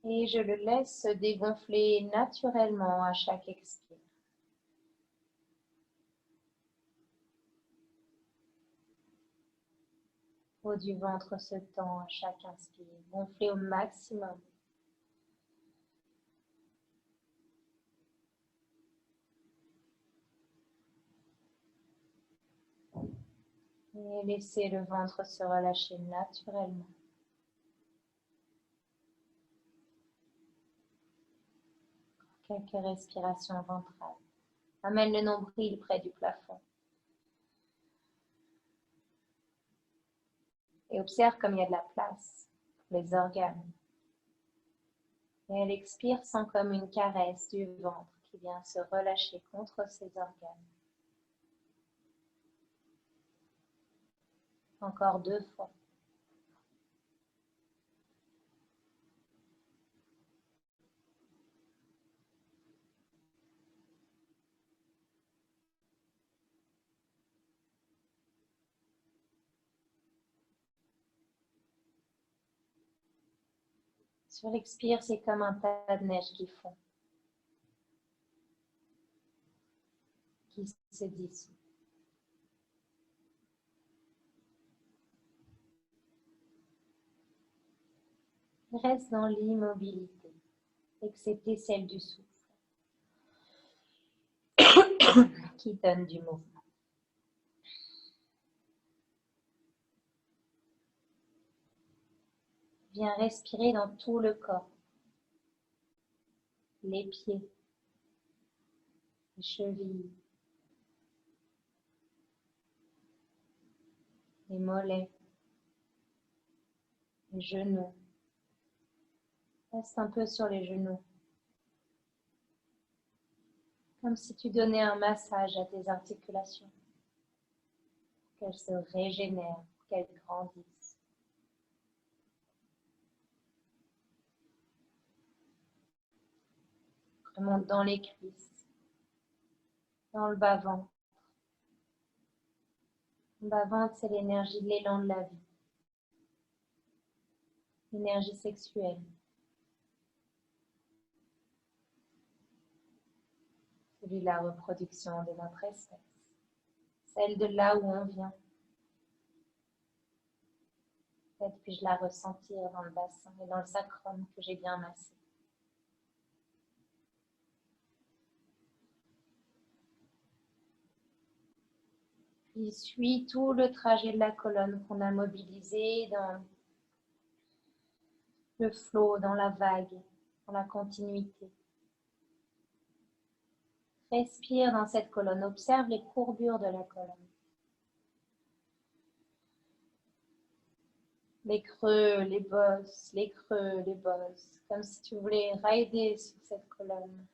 [SPEAKER 1] Et je le laisse se dégonfler naturellement à chaque expire. Le haut du ventre se tend à chaque inspire, gonflé au maximum. Et laissez le ventre se relâcher naturellement. Quelques respirations ventrales. Amène le nombril près du plafond. Et observe comme il y a de la place pour les organes. Et elle expire, sent comme une caresse du ventre qui vient se relâcher contre ses organes. Encore 2 fois. Sur l'expire, c'est comme un tas de neige qui fond, qui se dissout. Reste dans l'immobilité, excepté celle du souffle, qui donne du mouvement. Viens respirer dans tout le corps, les pieds, les chevilles, les mollets, les genoux. Reste un peu sur les genoux, comme si tu donnais un massage à tes articulations, qu'elles se régénèrent, qu'elles grandissent. Remonte dans les cuisses, dans le bas-ventre. Le bas-ventre, c'est l'énergie de l'élan de la vie, l'énergie sexuelle. Celui de la reproduction de notre espèce, celle de là où on vient. Peut-être puis-je la ressentir dans le bassin et dans le sacrum que j'ai bien massé. Puis suis tout le trajet de la colonne qu'on a mobilisé dans le flot, dans la vague, dans la continuité. Respire dans cette colonne, observe les courbures de la colonne. Les creux, les bosses, les creux, les bosses, comme si tu voulais rider sur cette colonne.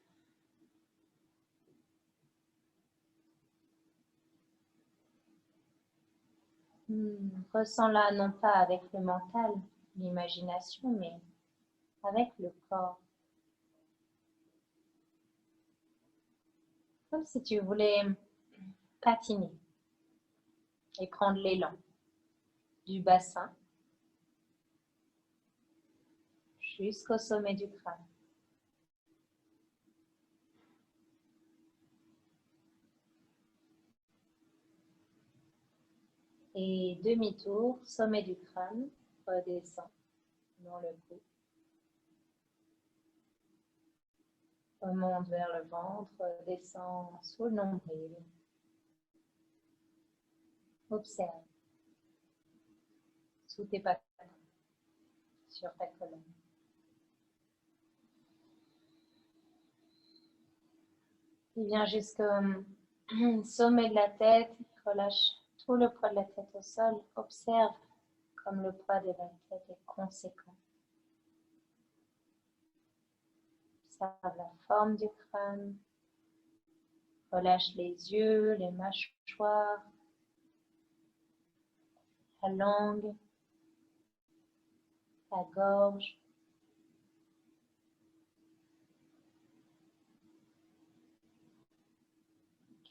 [SPEAKER 1] Ressens-la non pas avec le mental, l'imagination, mais avec le corps. Comme si tu voulais patiner et prendre l'élan du bassin jusqu'au sommet du crâne. Et demi-tour, sommet du crâne, redescend dans le cou. Remonte vers le ventre, descend sous le nombril. Observe sous tes pattes, sur ta colonne. Il vient jusqu'au sommet de la tête, relâche tout le poids de la tête au sol. Observe comme le poids de la tête est conséquent. Observe la forme du crâne. Relâche les yeux, les mâchoires, la langue, la gorge.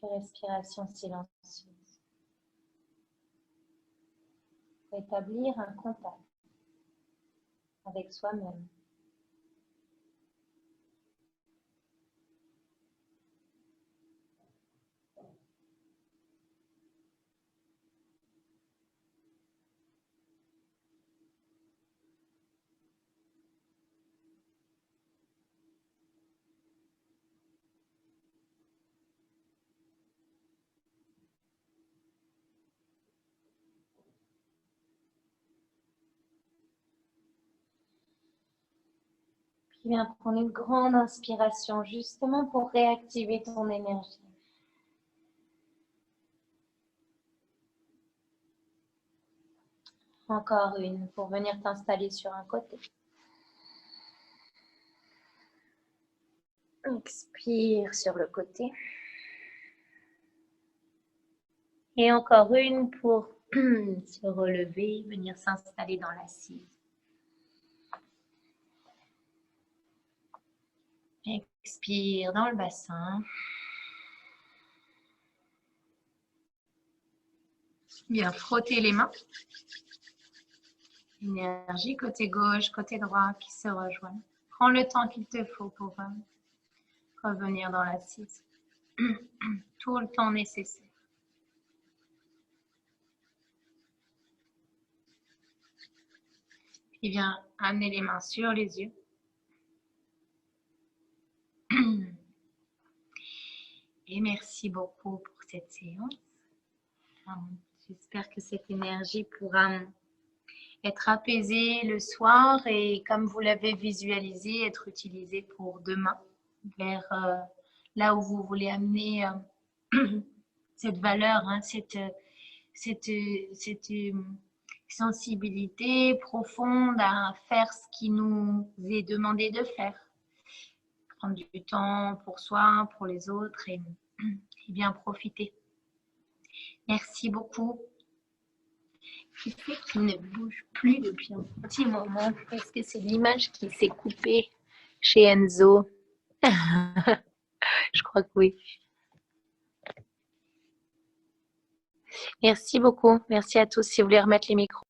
[SPEAKER 1] Respiration silencieuse. Établir un contact avec soi-même. Puis viens prendre une grande inspiration justement pour réactiver ton énergie. Encore une pour venir t'installer sur un côté. Expire sur le côté. Et encore une pour se relever, venir s'installer dans l'assise. Expire dans le bassin. Bien frotter les mains. Énergie côté gauche, côté droit qui se rejoignent. Prends le temps qu'il te faut pour revenir dans l'assise. Tout le temps nécessaire. Puis viens amener les mains sur les yeux. Et merci beaucoup pour cette séance. J'espère que cette énergie pourra être apaisée le soir et comme vous l'avez visualisé, être utilisée pour demain, vers là où vous voulez amener cette valeur, hein, cette sensibilité profonde à faire ce qui nous est demandé de faire. Prendre du temps pour soi, pour les autres et bien profiter. Merci beaucoup. Qui fait qu'il ne bouge plus depuis un petit moment? Est-ce que c'est l'image qui s'est coupée chez Enzo? Je crois que oui. Merci beaucoup. Merci à tous. Si vous voulez remettre les micros.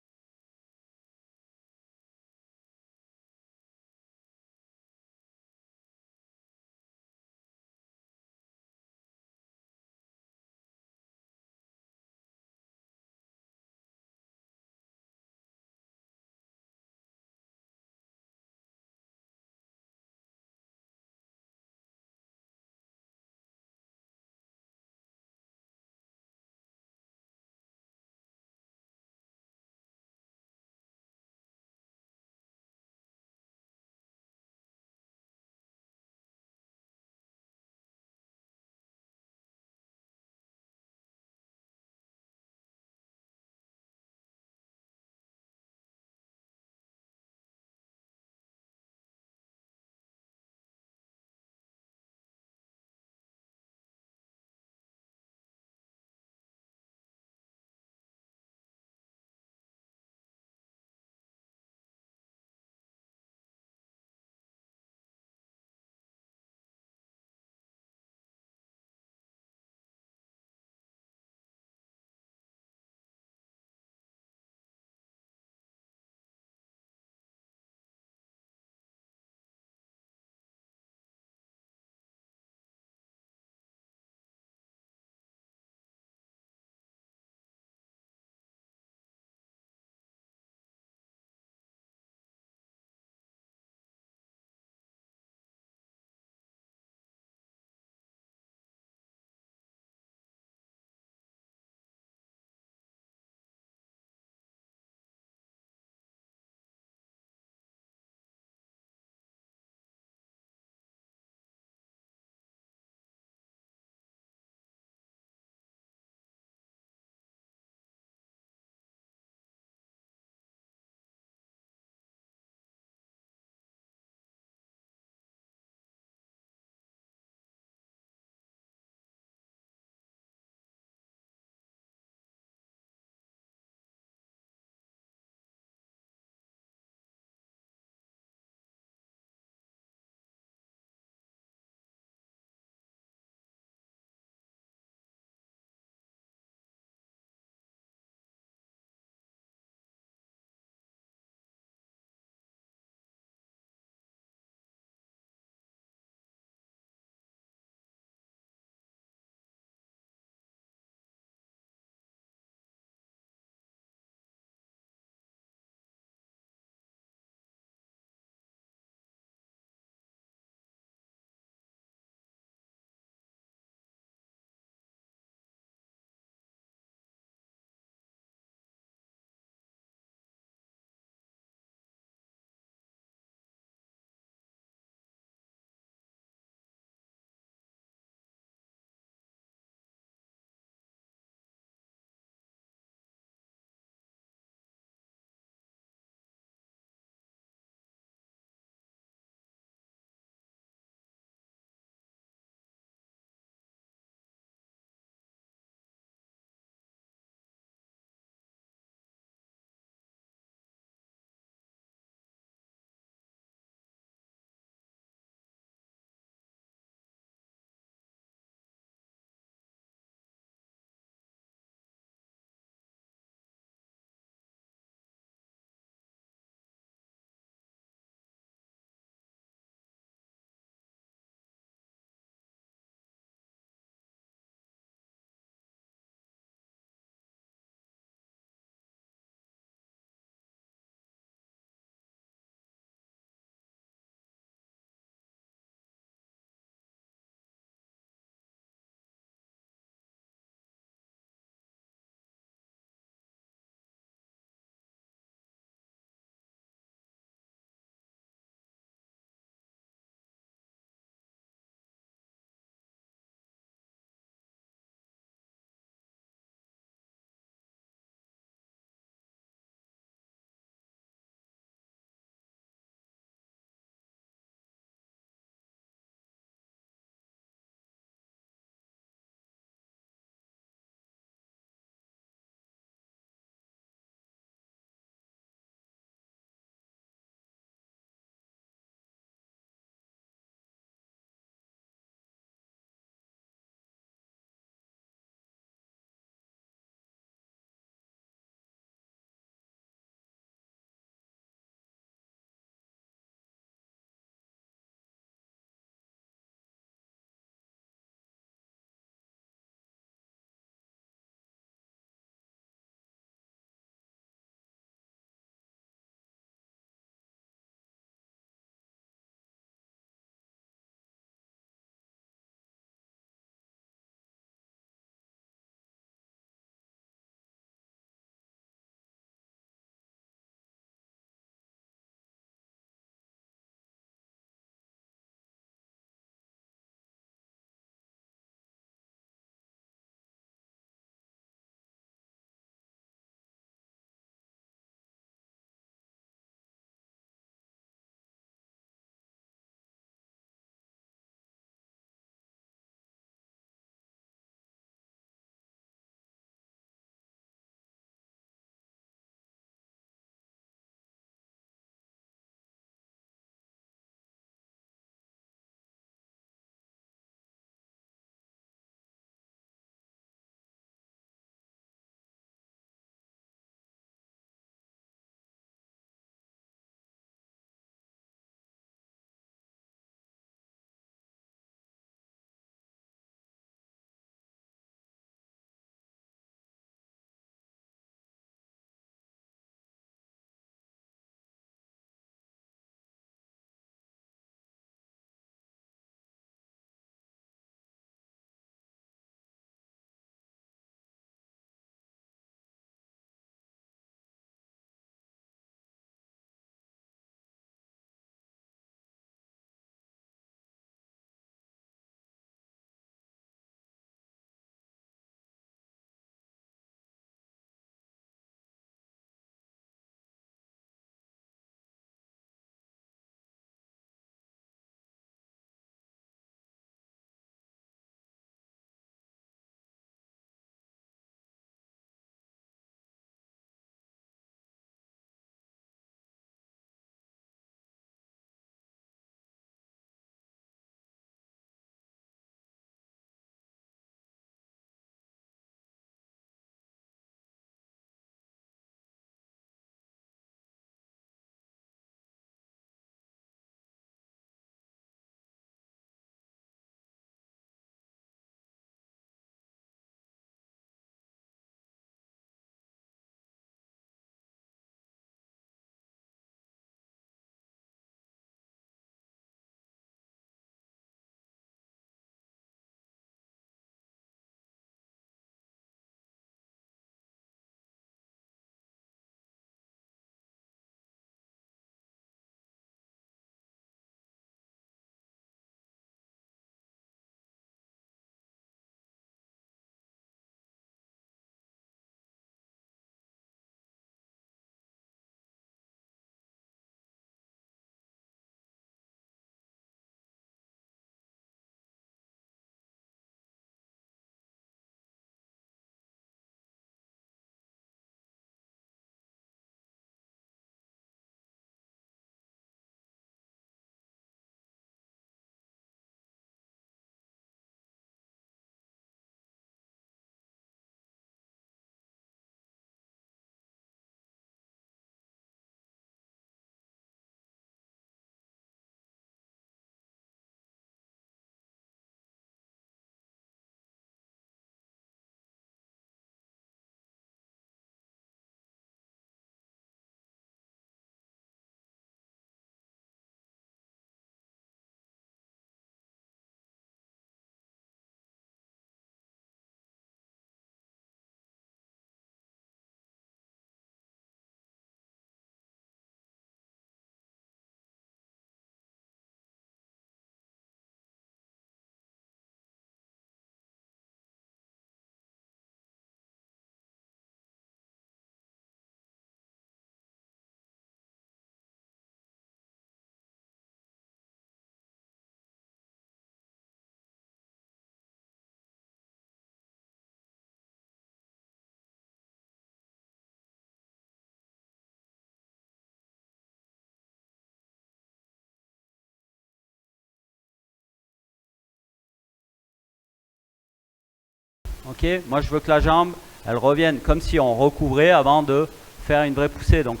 [SPEAKER 2] Ok, moi je veux que la jambe, elle revienne comme si on recouvrait avant de faire une vraie poussée. Donc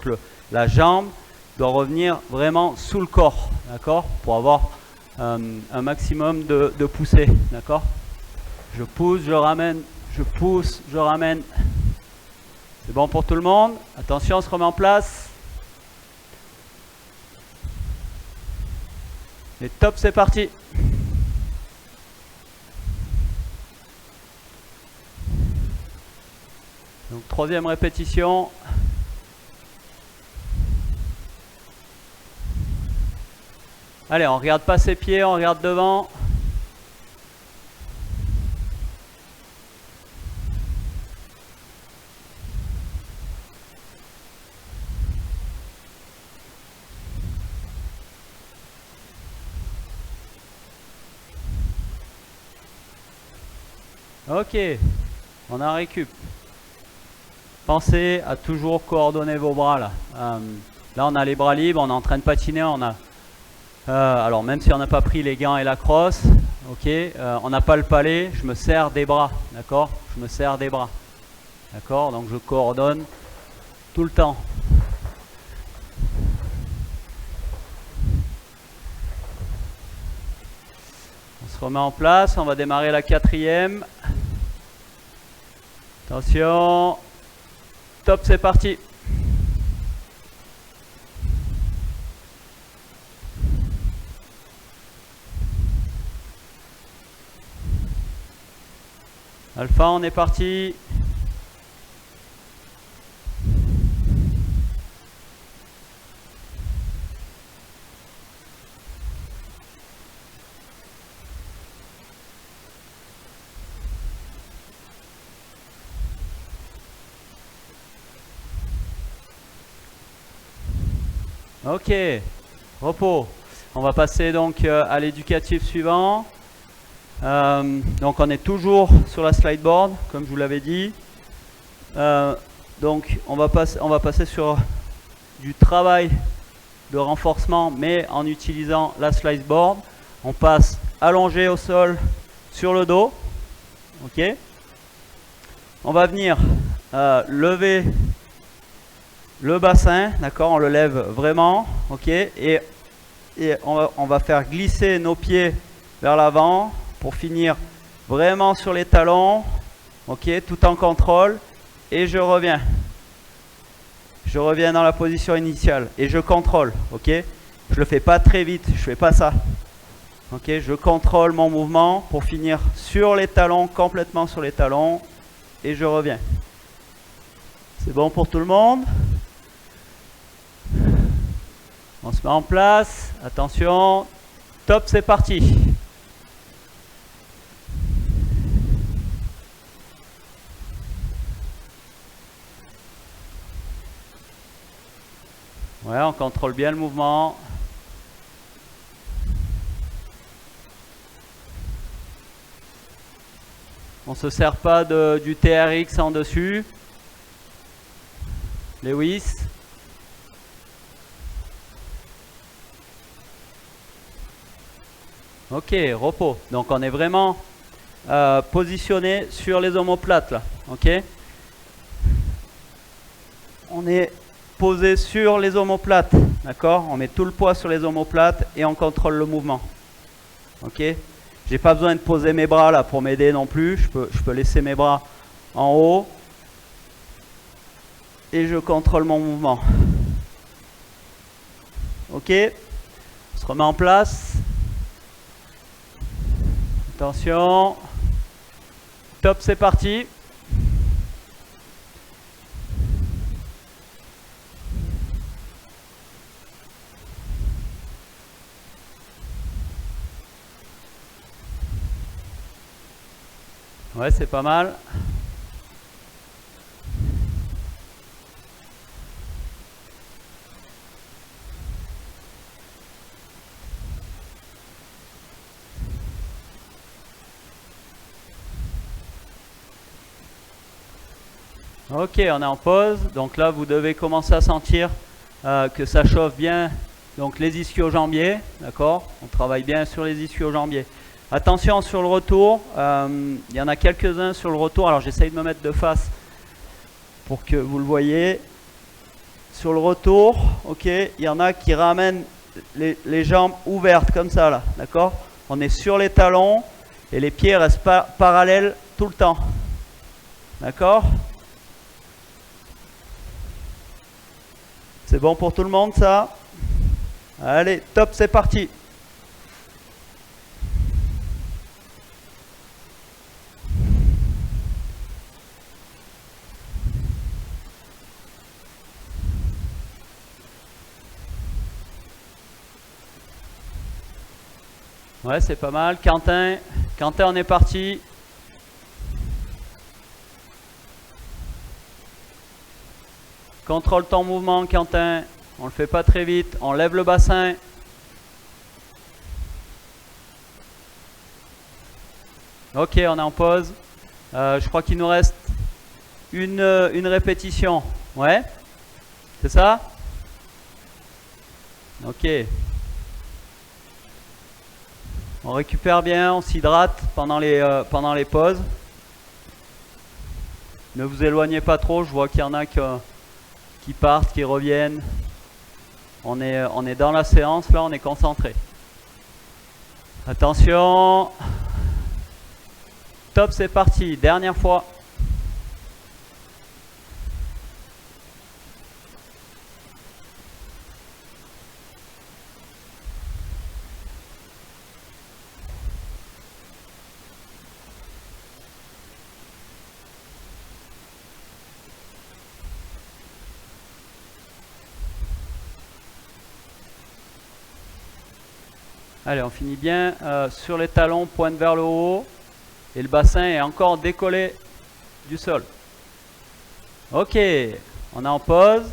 [SPEAKER 2] la jambe doit revenir vraiment sous le corps, d'accord, pour avoir un maximum de poussée, d'accord. Je pousse, je ramène, je pousse, je ramène. C'est bon pour tout le monde? Attention, on se remet en place. Et top, c'est parti. Donc troisième répétition. Allez, on regarde pas ses pieds, on regarde devant. Ok, on a récup. Pensez à toujours coordonner vos bras là. Là, on a les bras libres, on est en train de patiner, on a... alors même si on n'a pas pris les gants et la crosse, ok, on n'a pas le palais, je me sers des bras, d'accord, je me sers des bras, d'accord, donc je coordonne tout le temps. On se remet en place, on va démarrer la quatrième. Attention, top, c'est parti. Alpha, on est parti. Ok, repos. On va passer donc à l'éducatif suivant. Donc on est toujours sur la slide board, comme je vous l'avais dit. Donc on va passer sur du travail de renforcement, mais en utilisant la slide board. On passe allongé au sol sur le dos. Ok. On va venir lever le bassin, d'accord, on le lève vraiment, ok, et on va faire glisser nos pieds vers l'avant pour finir vraiment sur les talons, ok, tout en contrôle, et je reviens dans la position initiale, et je contrôle, ok, je le fais pas très vite, je fais pas ça, ok, je contrôle mon mouvement pour finir sur les talons, complètement sur les talons, et je reviens. C'est bon pour tout le monde? On se met en place, attention, top, c'est parti. Ouais, on contrôle bien le mouvement. On ne se sert pas du TRX en dessus. Lewis. Ok, repos. Donc on est vraiment positionné sur les omoplates là. Ok. On est posé sur les omoplates. D'accord. On met tout le poids sur les omoplates et on contrôle le mouvement. Ok. J'ai pas besoin de poser mes bras là pour m'aider non plus. Je peux laisser mes bras en haut et je contrôle mon mouvement. Ok. On se remet en place. Attention. Top, c'est parti. Ouais, c'est pas mal. Ok, on est en pause. Donc là, vous devez commencer à sentir que ça chauffe bien. Donc les ischio-jambiers, d'accord. On travaille bien sur les ischio-jambiers. Attention sur le retour, il y en a quelques-uns sur le retour, alors j'essaye de me mettre de face pour que vous le voyez. Sur le retour, ok, il y en a qui ramènent les jambes ouvertes comme ça là, d'accord? On est sur les talons et les pieds restent parallèles tout le temps, d'accord? C'est bon pour tout le monde ça? Allez, top, c'est parti! Ouais, c'est pas mal. Quentin, on est parti. Contrôle ton mouvement, Quentin. On le fait pas très vite. On lève le bassin. Ok, on est en pause. Je crois qu'il nous reste une répétition. Ouais, c'est ça? Ok. On récupère bien, on s'hydrate pendant les pauses. Ne vous éloignez pas trop, je vois qu'il y en a qui partent, qui reviennent. On est dans la séance, là on est concentré. Attention. Top, c'est parti, dernière fois. Allez, on finit bien sur les talons, pointe vers le haut. Et le bassin est encore décollé du sol. Ok, on est en pause.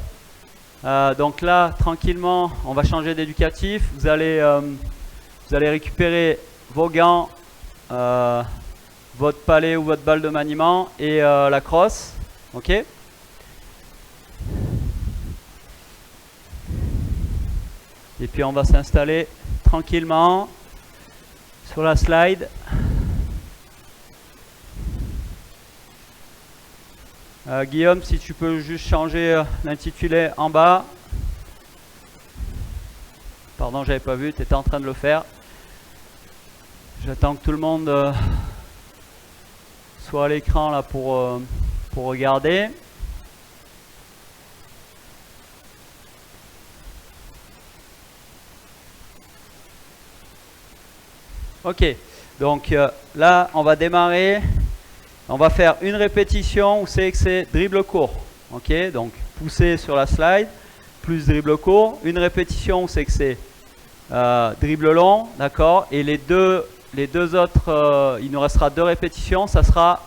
[SPEAKER 2] Donc là, tranquillement, on va changer d'éducatif. Vous allez récupérer vos gants, votre palette ou votre balle de maniement et la crosse. Ok. Et puis on va s'installer tranquillement sur la slide. Guillaume, si tu peux juste changer l'intitulé en bas. Pardon, j'avais pas vu, tu étais en train de le faire. J'attends que tout le monde soit à l'écran là pour regarder. Ok, donc là on va démarrer, on va faire une répétition où c'est que c'est dribble court. Ok, donc pousser sur la slide, plus dribble court, une répétition où c'est que c'est dribble long, d'accord, et les deux autres, il nous restera 2 répétitions, ça sera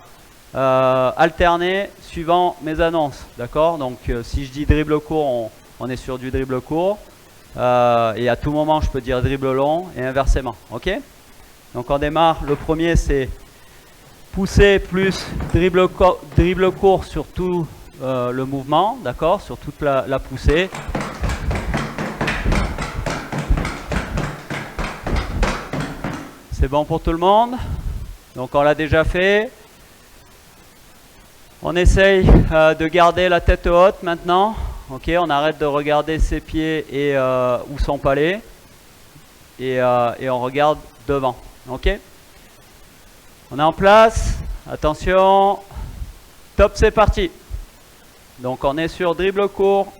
[SPEAKER 2] alterné suivant mes annonces, d'accord. Donc si je dis dribble court, on est sur du dribble court, et à tout moment je peux dire dribble long et inversement, ok. Donc on démarre, le premier c'est pousser plus dribble court sur tout le mouvement, d'accord, sur toute la poussée. C'est bon pour tout le monde. Donc on l'a déjà fait. On essaye de garder la tête haute maintenant. Ok, on arrête de regarder ses pieds et ou son palais. Et on regarde devant. Ok. On est en place. Attention. Top, c'est parti. Donc on est sur dribble court.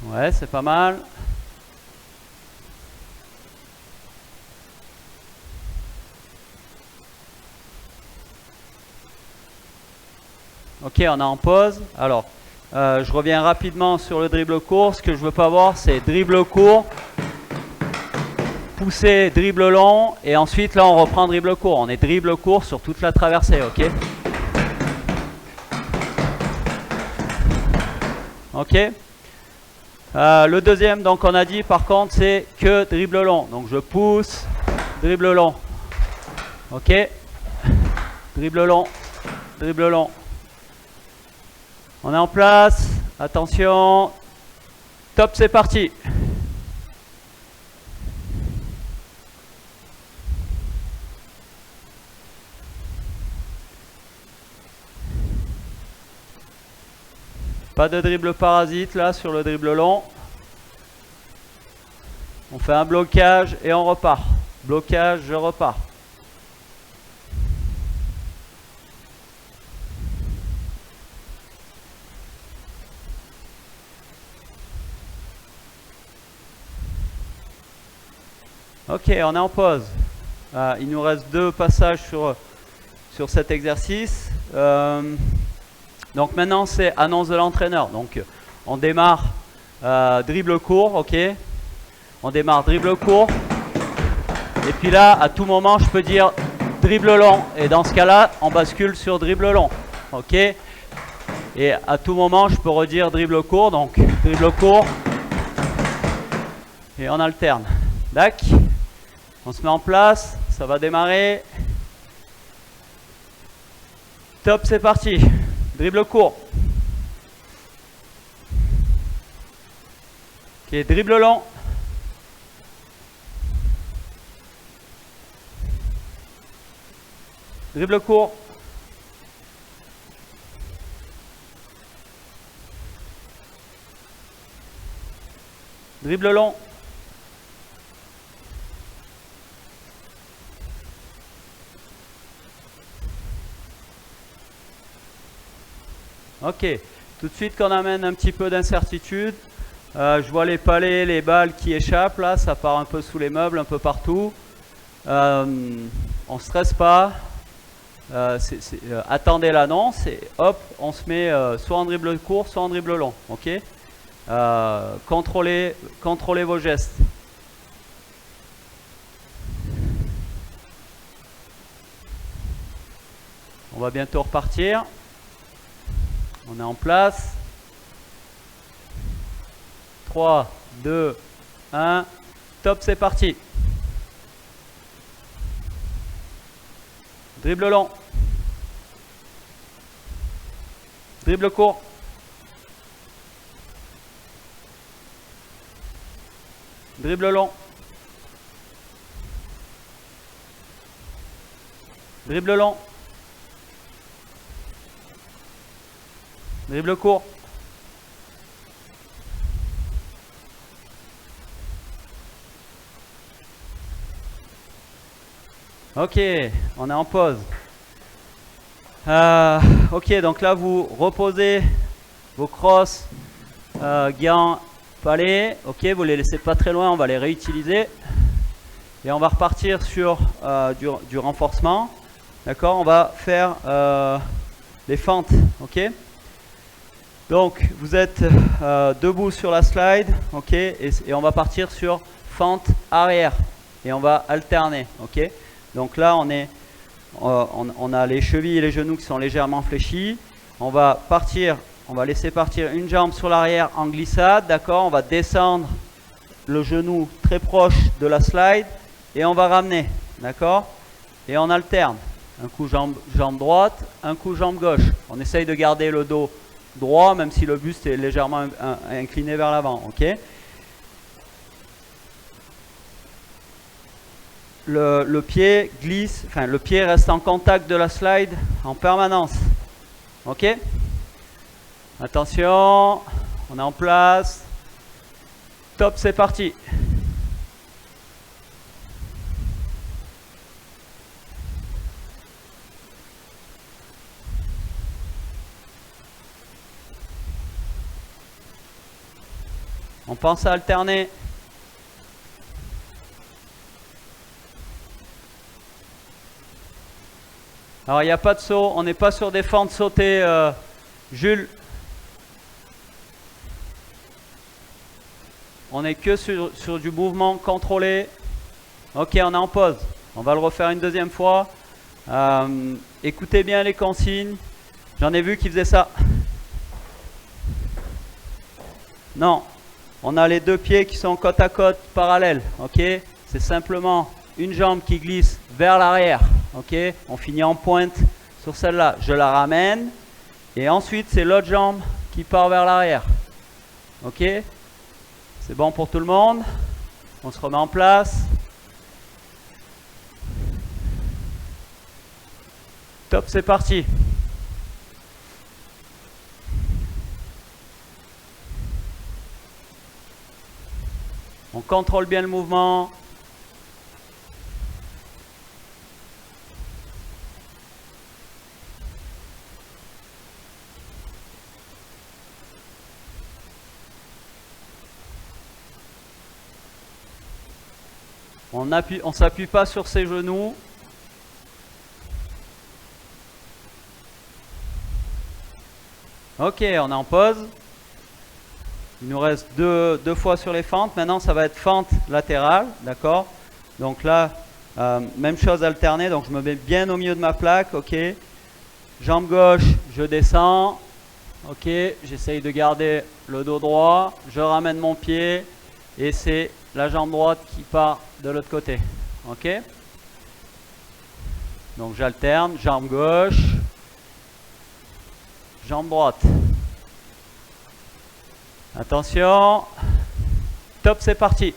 [SPEAKER 2] Ouais, c'est pas mal. Ok, on est en pause. Alors, je reviens rapidement sur le dribble court. Ce que je veux pas voir, c'est dribble court, pousser, dribble long, et ensuite là on reprend dribble court. On est dribble court sur toute la traversée, ok. Ok. Le deuxième, donc on a dit par contre, c'est que dribble long. Donc je pousse, dribble long. Ok. Dribble long, dribble long. On est en place. Attention. Top, c'est parti. Pas de dribble parasite là sur le dribble long. On fait un blocage et on repart. Blocage, je repars. Ok, on est en pause. Il nous reste 2 passages sur cet exercice. Donc maintenant c'est annonce de l'entraîneur. Donc on démarre dribble court, ok. On démarre dribble court. Et puis là, à tout moment, je peux dire dribble long. Et dans ce cas-là, on bascule sur dribble long, ok. Et à tout moment, je peux redire dribble court. Donc dribble court. Et on alterne. Dac. On se met en place. Ça va démarrer. Top, c'est parti. Dribble court. Ok, dribble long. Dribble court. Dribble long. Ok, tout de suite qu'on amène un petit peu d'incertitude, je vois les palets, les balles qui échappent là, ça part un peu sous les meubles, un peu partout. On ne stresse pas, attendez l'annonce et hop, on se met soit en dribble court, soit en dribble long. Ok, contrôlez vos gestes. On va bientôt repartir. On est en place. 3, 2, 1. Top, c'est parti. Dribble long. Dribble court. Dribble long. Dribble long. Dribble court. Ok, on est en pause. Ok, donc là vous reposez vos crosses, gants, palets. Ok, vous les laissez pas très loin, on va les réutiliser. Et on va repartir sur du renforcement. D'accord, on va faire les fentes. Ok. Donc vous êtes debout sur la slide, ok, et on va partir sur fente arrière et on va alterner, ok. Donc là on a les chevilles et les genoux qui sont légèrement fléchis. On va laisser partir une jambe sur l'arrière en glissade, d'accord. On va descendre le genou très proche de la slide et on va ramener, d'accord. Et on alterne, un coup jambe droite, un coup jambe gauche. On essaye de garder le dos droit, même si le buste est légèrement incliné vers l'avant, ok. Le pied glisse, enfin le pied reste en contact de la slide en permanence, ok. Attention, on est en place. Top, c'est parti. On pense à alterner. Alors il n'y a pas de saut, on n'est pas sur des fentes sautées, Jules. On n'est que sur du mouvement contrôlé. Ok, on est en pause. On va le refaire une deuxième fois. Écoutez bien les consignes. J'en ai vu qui faisaient ça. Non. On a les deux pieds qui sont côte à côte, parallèles, ok. C'est simplement une jambe qui glisse vers l'arrière. Ok, on finit en pointe sur celle-là. Je la ramène. Et ensuite, c'est l'autre jambe qui part vers l'arrière. Ok, c'est bon pour tout le monde. On se remet en place. Top, c'est parti. On contrôle bien le mouvement. On ne s'appuie pas sur ses genoux. Ok, on est en pause. Il nous reste deux fois sur les fentes. Maintenant, ça va être fente latérale, d'accord? Donc là, même chose alternée. Donc je me mets bien au milieu de ma plaque, ok? Jambe gauche, je descends. Ok, j'essaye de garder le dos droit. Je ramène mon pied et c'est la jambe droite qui part de l'autre côté. Ok? Donc j'alterne, jambe gauche, jambe droite. Attention. Top, c'est parti.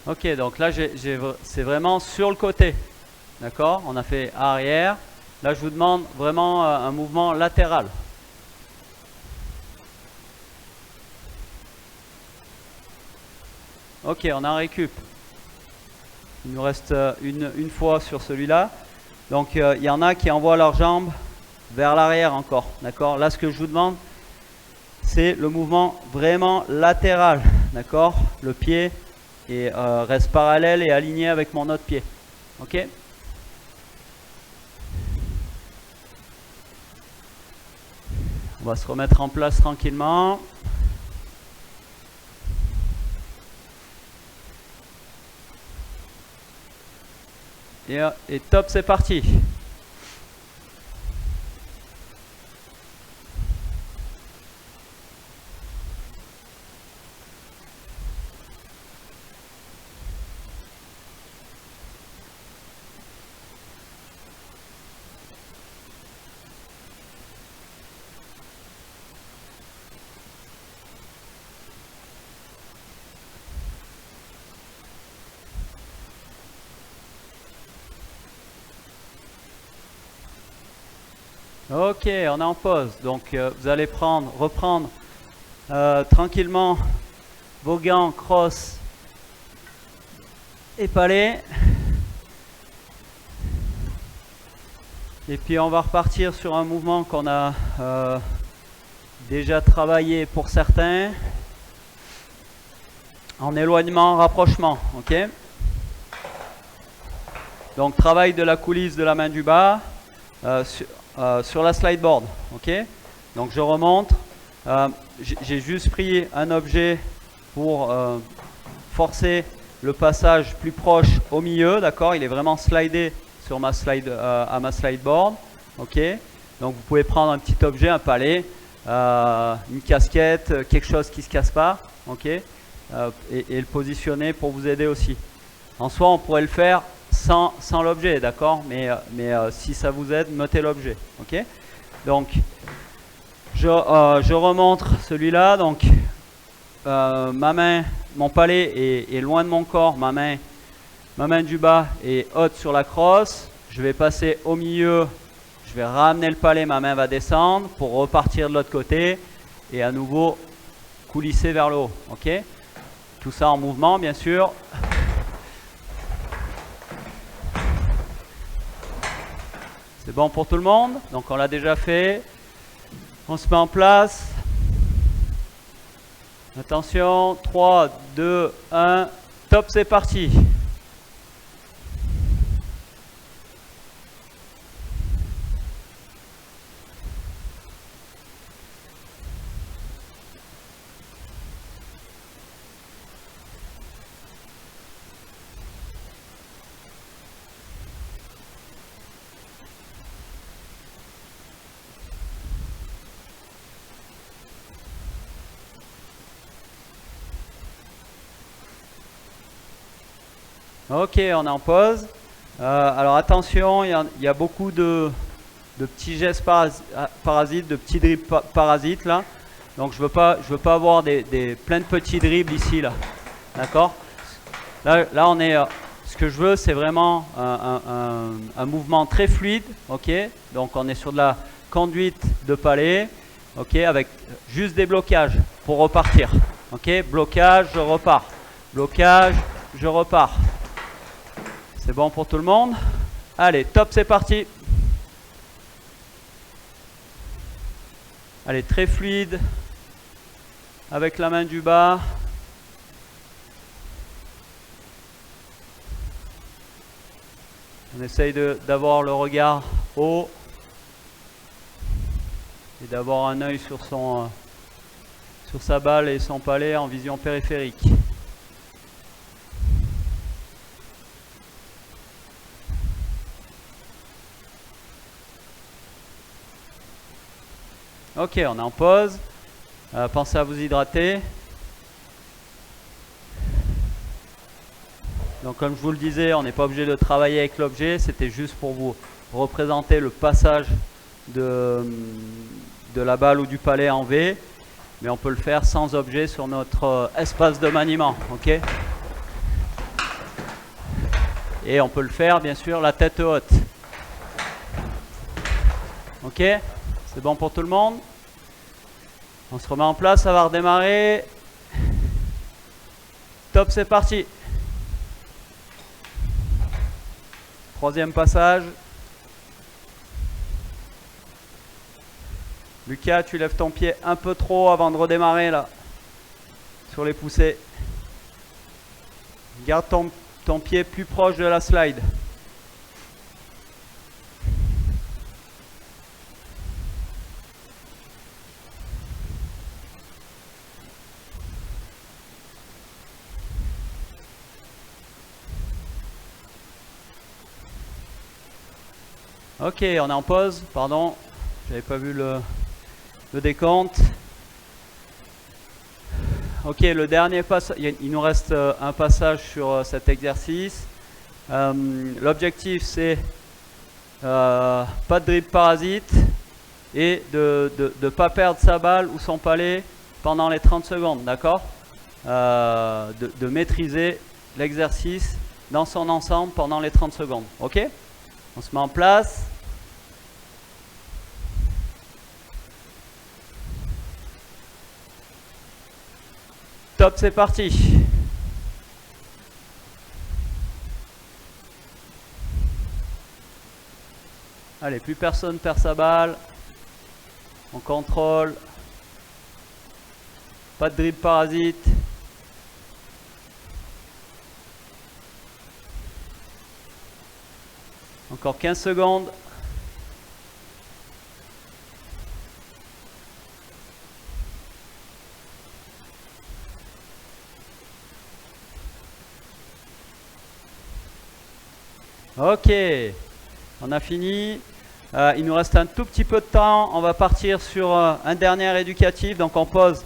[SPEAKER 2] Ok, donc là, c'est vraiment sur le côté. D'accord? On a fait arrière. Là, je vous demande vraiment un mouvement latéral. Ok, on a un récup. Il nous reste une fois sur celui-là. Donc, il y en a qui envoient leurs jambes vers l'arrière encore. D'accord? Là, ce que je vous demande, c'est le mouvement vraiment latéral. D'accord? Le pied reste parallèle et aligné avec mon autre pied. Ok? On va se remettre en place tranquillement. Et top, c'est parti. Ok, on est en pause. Donc, vous allez reprendre tranquillement vos gants, crosse et palais. Et puis, on va repartir sur un mouvement qu'on a déjà travaillé pour certains. En éloignement, rapprochement. Ok. Donc, travail de la coulisse de la main du bas. Sur la slide board, ok. Donc je remonte. J'ai juste pris un objet pour forcer le passage plus proche au milieu, d'accord. Il est vraiment slidé sur ma à ma slide board, ok. Donc vous pouvez prendre un petit objet, un palais, une casquette, quelque chose qui se casse pas, ok. Et le positionner pour vous aider aussi. En soi, on pourrait le faire sans l'objet, d'accord, mais si ça vous aide, mettez l'objet, ok. Donc, je remontre celui-là. Donc, ma main, mon palais est loin de mon corps, ma main du bas est haute sur la crosse. Je vais passer au milieu, je vais ramener le palais, ma main va descendre pour repartir de l'autre côté et à nouveau coulisser vers le haut, ok. Tout ça en mouvement, bien sûr. C'est bon pour tout le monde? Donc on l'a déjà fait. On se met en place. Attention, 3, 2, 1. Top, c'est parti. Ok, on est en pause. Alors attention, il y a beaucoup de petits gestes parasites, de petits dribbles parasites là. Donc je veux pas avoir plein de petits dribbles ici là. D'accord? Là on est. Ce que je veux, c'est vraiment un mouvement très fluide. Ok? Donc on est sur de la conduite de palais. Ok? Avec juste des blocages pour repartir. Ok? Blocage, je repars. Blocage, je repars. C'est bon pour tout le monde? Allez, top, c'est parti. Allez, très fluide. Avec la main du bas. On essaye d'avoir le regard haut. Et d'avoir un œil sur sa balle et son palais en vision périphérique. Ok, on est en pause. Pensez à vous hydrater. Donc comme je vous le disais, on n'est pas obligé de travailler avec l'objet. C'était juste pour vous représenter le passage de la balle ou du palais en V. Mais on peut le faire sans objet sur notre espace de maniement. Ok. Et on peut le faire bien sûr la tête haute. Ok. C'est bon pour tout le monde? On se remet en place, ça va redémarrer. Top, c'est parti. Troisième passage. Lucas, tu lèves ton pied un peu trop avant de redémarrer là. Sur les poussées. Garde ton pied plus proche de la slide. Ok, on est en pause, pardon, j'avais pas vu le décompte. Ok, le dernier passage, il nous reste un passage sur cet exercice. L'objectif c'est pas de dribble parasite et de ne pas perdre sa balle ou son palais pendant les 30 secondes, d'accord? De maîtriser l'exercice dans son ensemble pendant les 30 secondes, ok? On se met en place. Top, c'est parti. Allez, plus personne perd sa balle. On contrôle. Pas de dribble parasite. Encore 15 secondes. Ok, on a fini. Il nous reste un tout petit peu de temps. On va partir sur un dernier éducatif. Donc on pose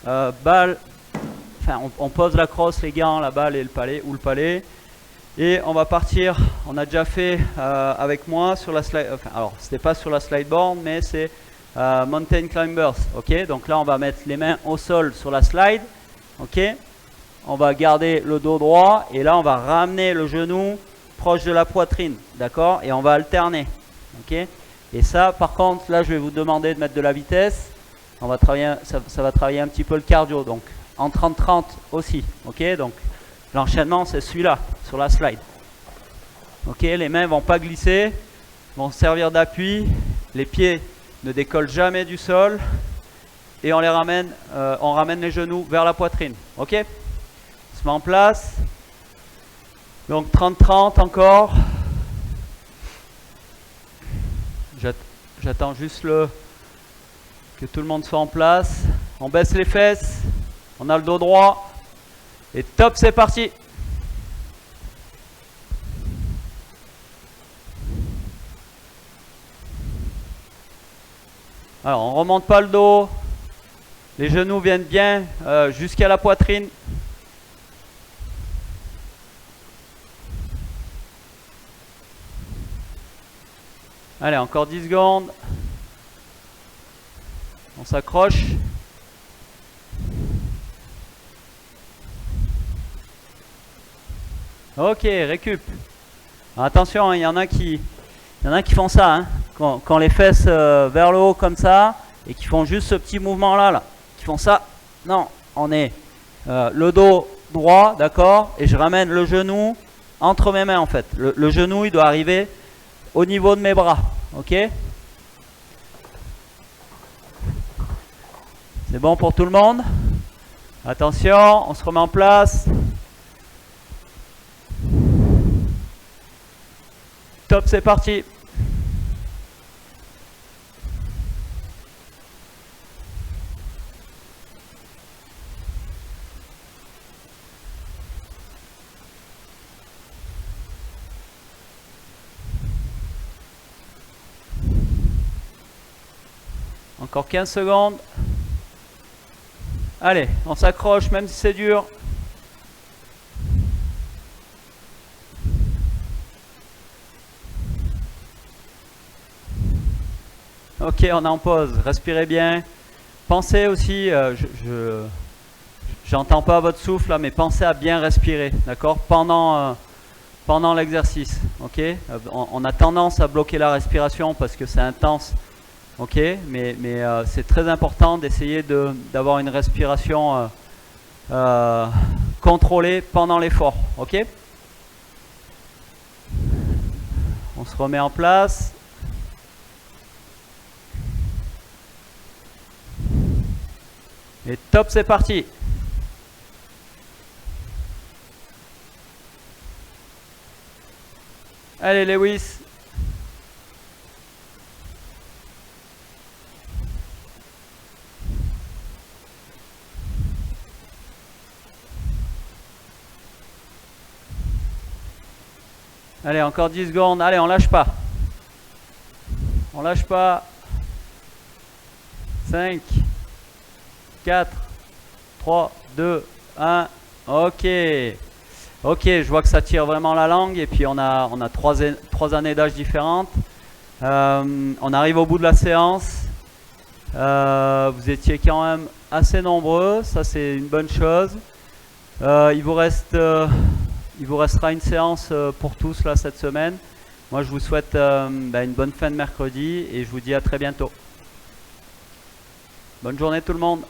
[SPEAKER 2] balle, enfin on pose la crosse, les gants, la balle et le palais ou le palais. Et on va partir, on a déjà fait avec moi sur la slide, enfin, alors c'était pas sur la slide board mais c'est Mountain Climbers, ok. Donc là on va mettre les mains au sol sur la slide, ok. On va garder le dos droit et là on va ramener le genou proche de la poitrine, d'accord. Et on va alterner, ok. Et ça par contre là je vais vous demander de mettre de la vitesse, on va travailler, ça va travailler un petit peu le cardio, donc en 30-30 aussi, ok. Donc l'enchaînement c'est celui-là, sur la slide. Ok, les mains vont pas glisser, vont servir d'appui, les pieds ne décollent jamais du sol et on les ramène, on ramène les genoux vers la poitrine. Ok, on se met en place. Donc 30-30 encore. J'attends juste que tout le monde soit en place. On baisse les fesses, on a le dos droit. Et top, c'est parti. Alors, on ne remonte pas le dos. Les genoux viennent bien jusqu'à la poitrine. Allez, encore 10 secondes. On s'accroche. Ok, récup. Alors, attention, il y en a qui font ça, hein, quand les fesses vers le haut comme ça, et qui font juste ce petit mouvement là, qui font ça. Non, on est le dos droit, d'accord, et je ramène le genou entre mes mains en fait. Le genou, il doit arriver au niveau de mes bras, ok? C'est bon pour tout le monde? Attention, on se remet en place. Top, c'est parti. Encore 15 secondes. Allez, on s'accroche même si c'est dur. Ok, on est en pause. Respirez bien. Pensez aussi, j'entends pas votre souffle là, mais pensez à bien respirer, d'accord, pendant l'exercice, ok. On a tendance à bloquer la respiration parce que c'est intense, ok, mais c'est très important d'essayer d'avoir une respiration contrôlée pendant l'effort, ok. On se remet en place. Et top, c'est parti. Allez Lewis. Allez, encore 10 secondes. Allez, on lâche pas. On lâche pas. 5, 4, 3, 2, 1. Ok. Ok, je vois que ça tire vraiment la langue. Et puis on a 3 années d'âge différentes. On arrive au bout de la séance. Vous étiez quand même assez nombreux. Ça, c'est une bonne chose. Il vous restera une séance pour tous là cette semaine. Moi, je vous souhaite une bonne fin de mercredi et je vous dis à très bientôt. Bonne journée tout le monde.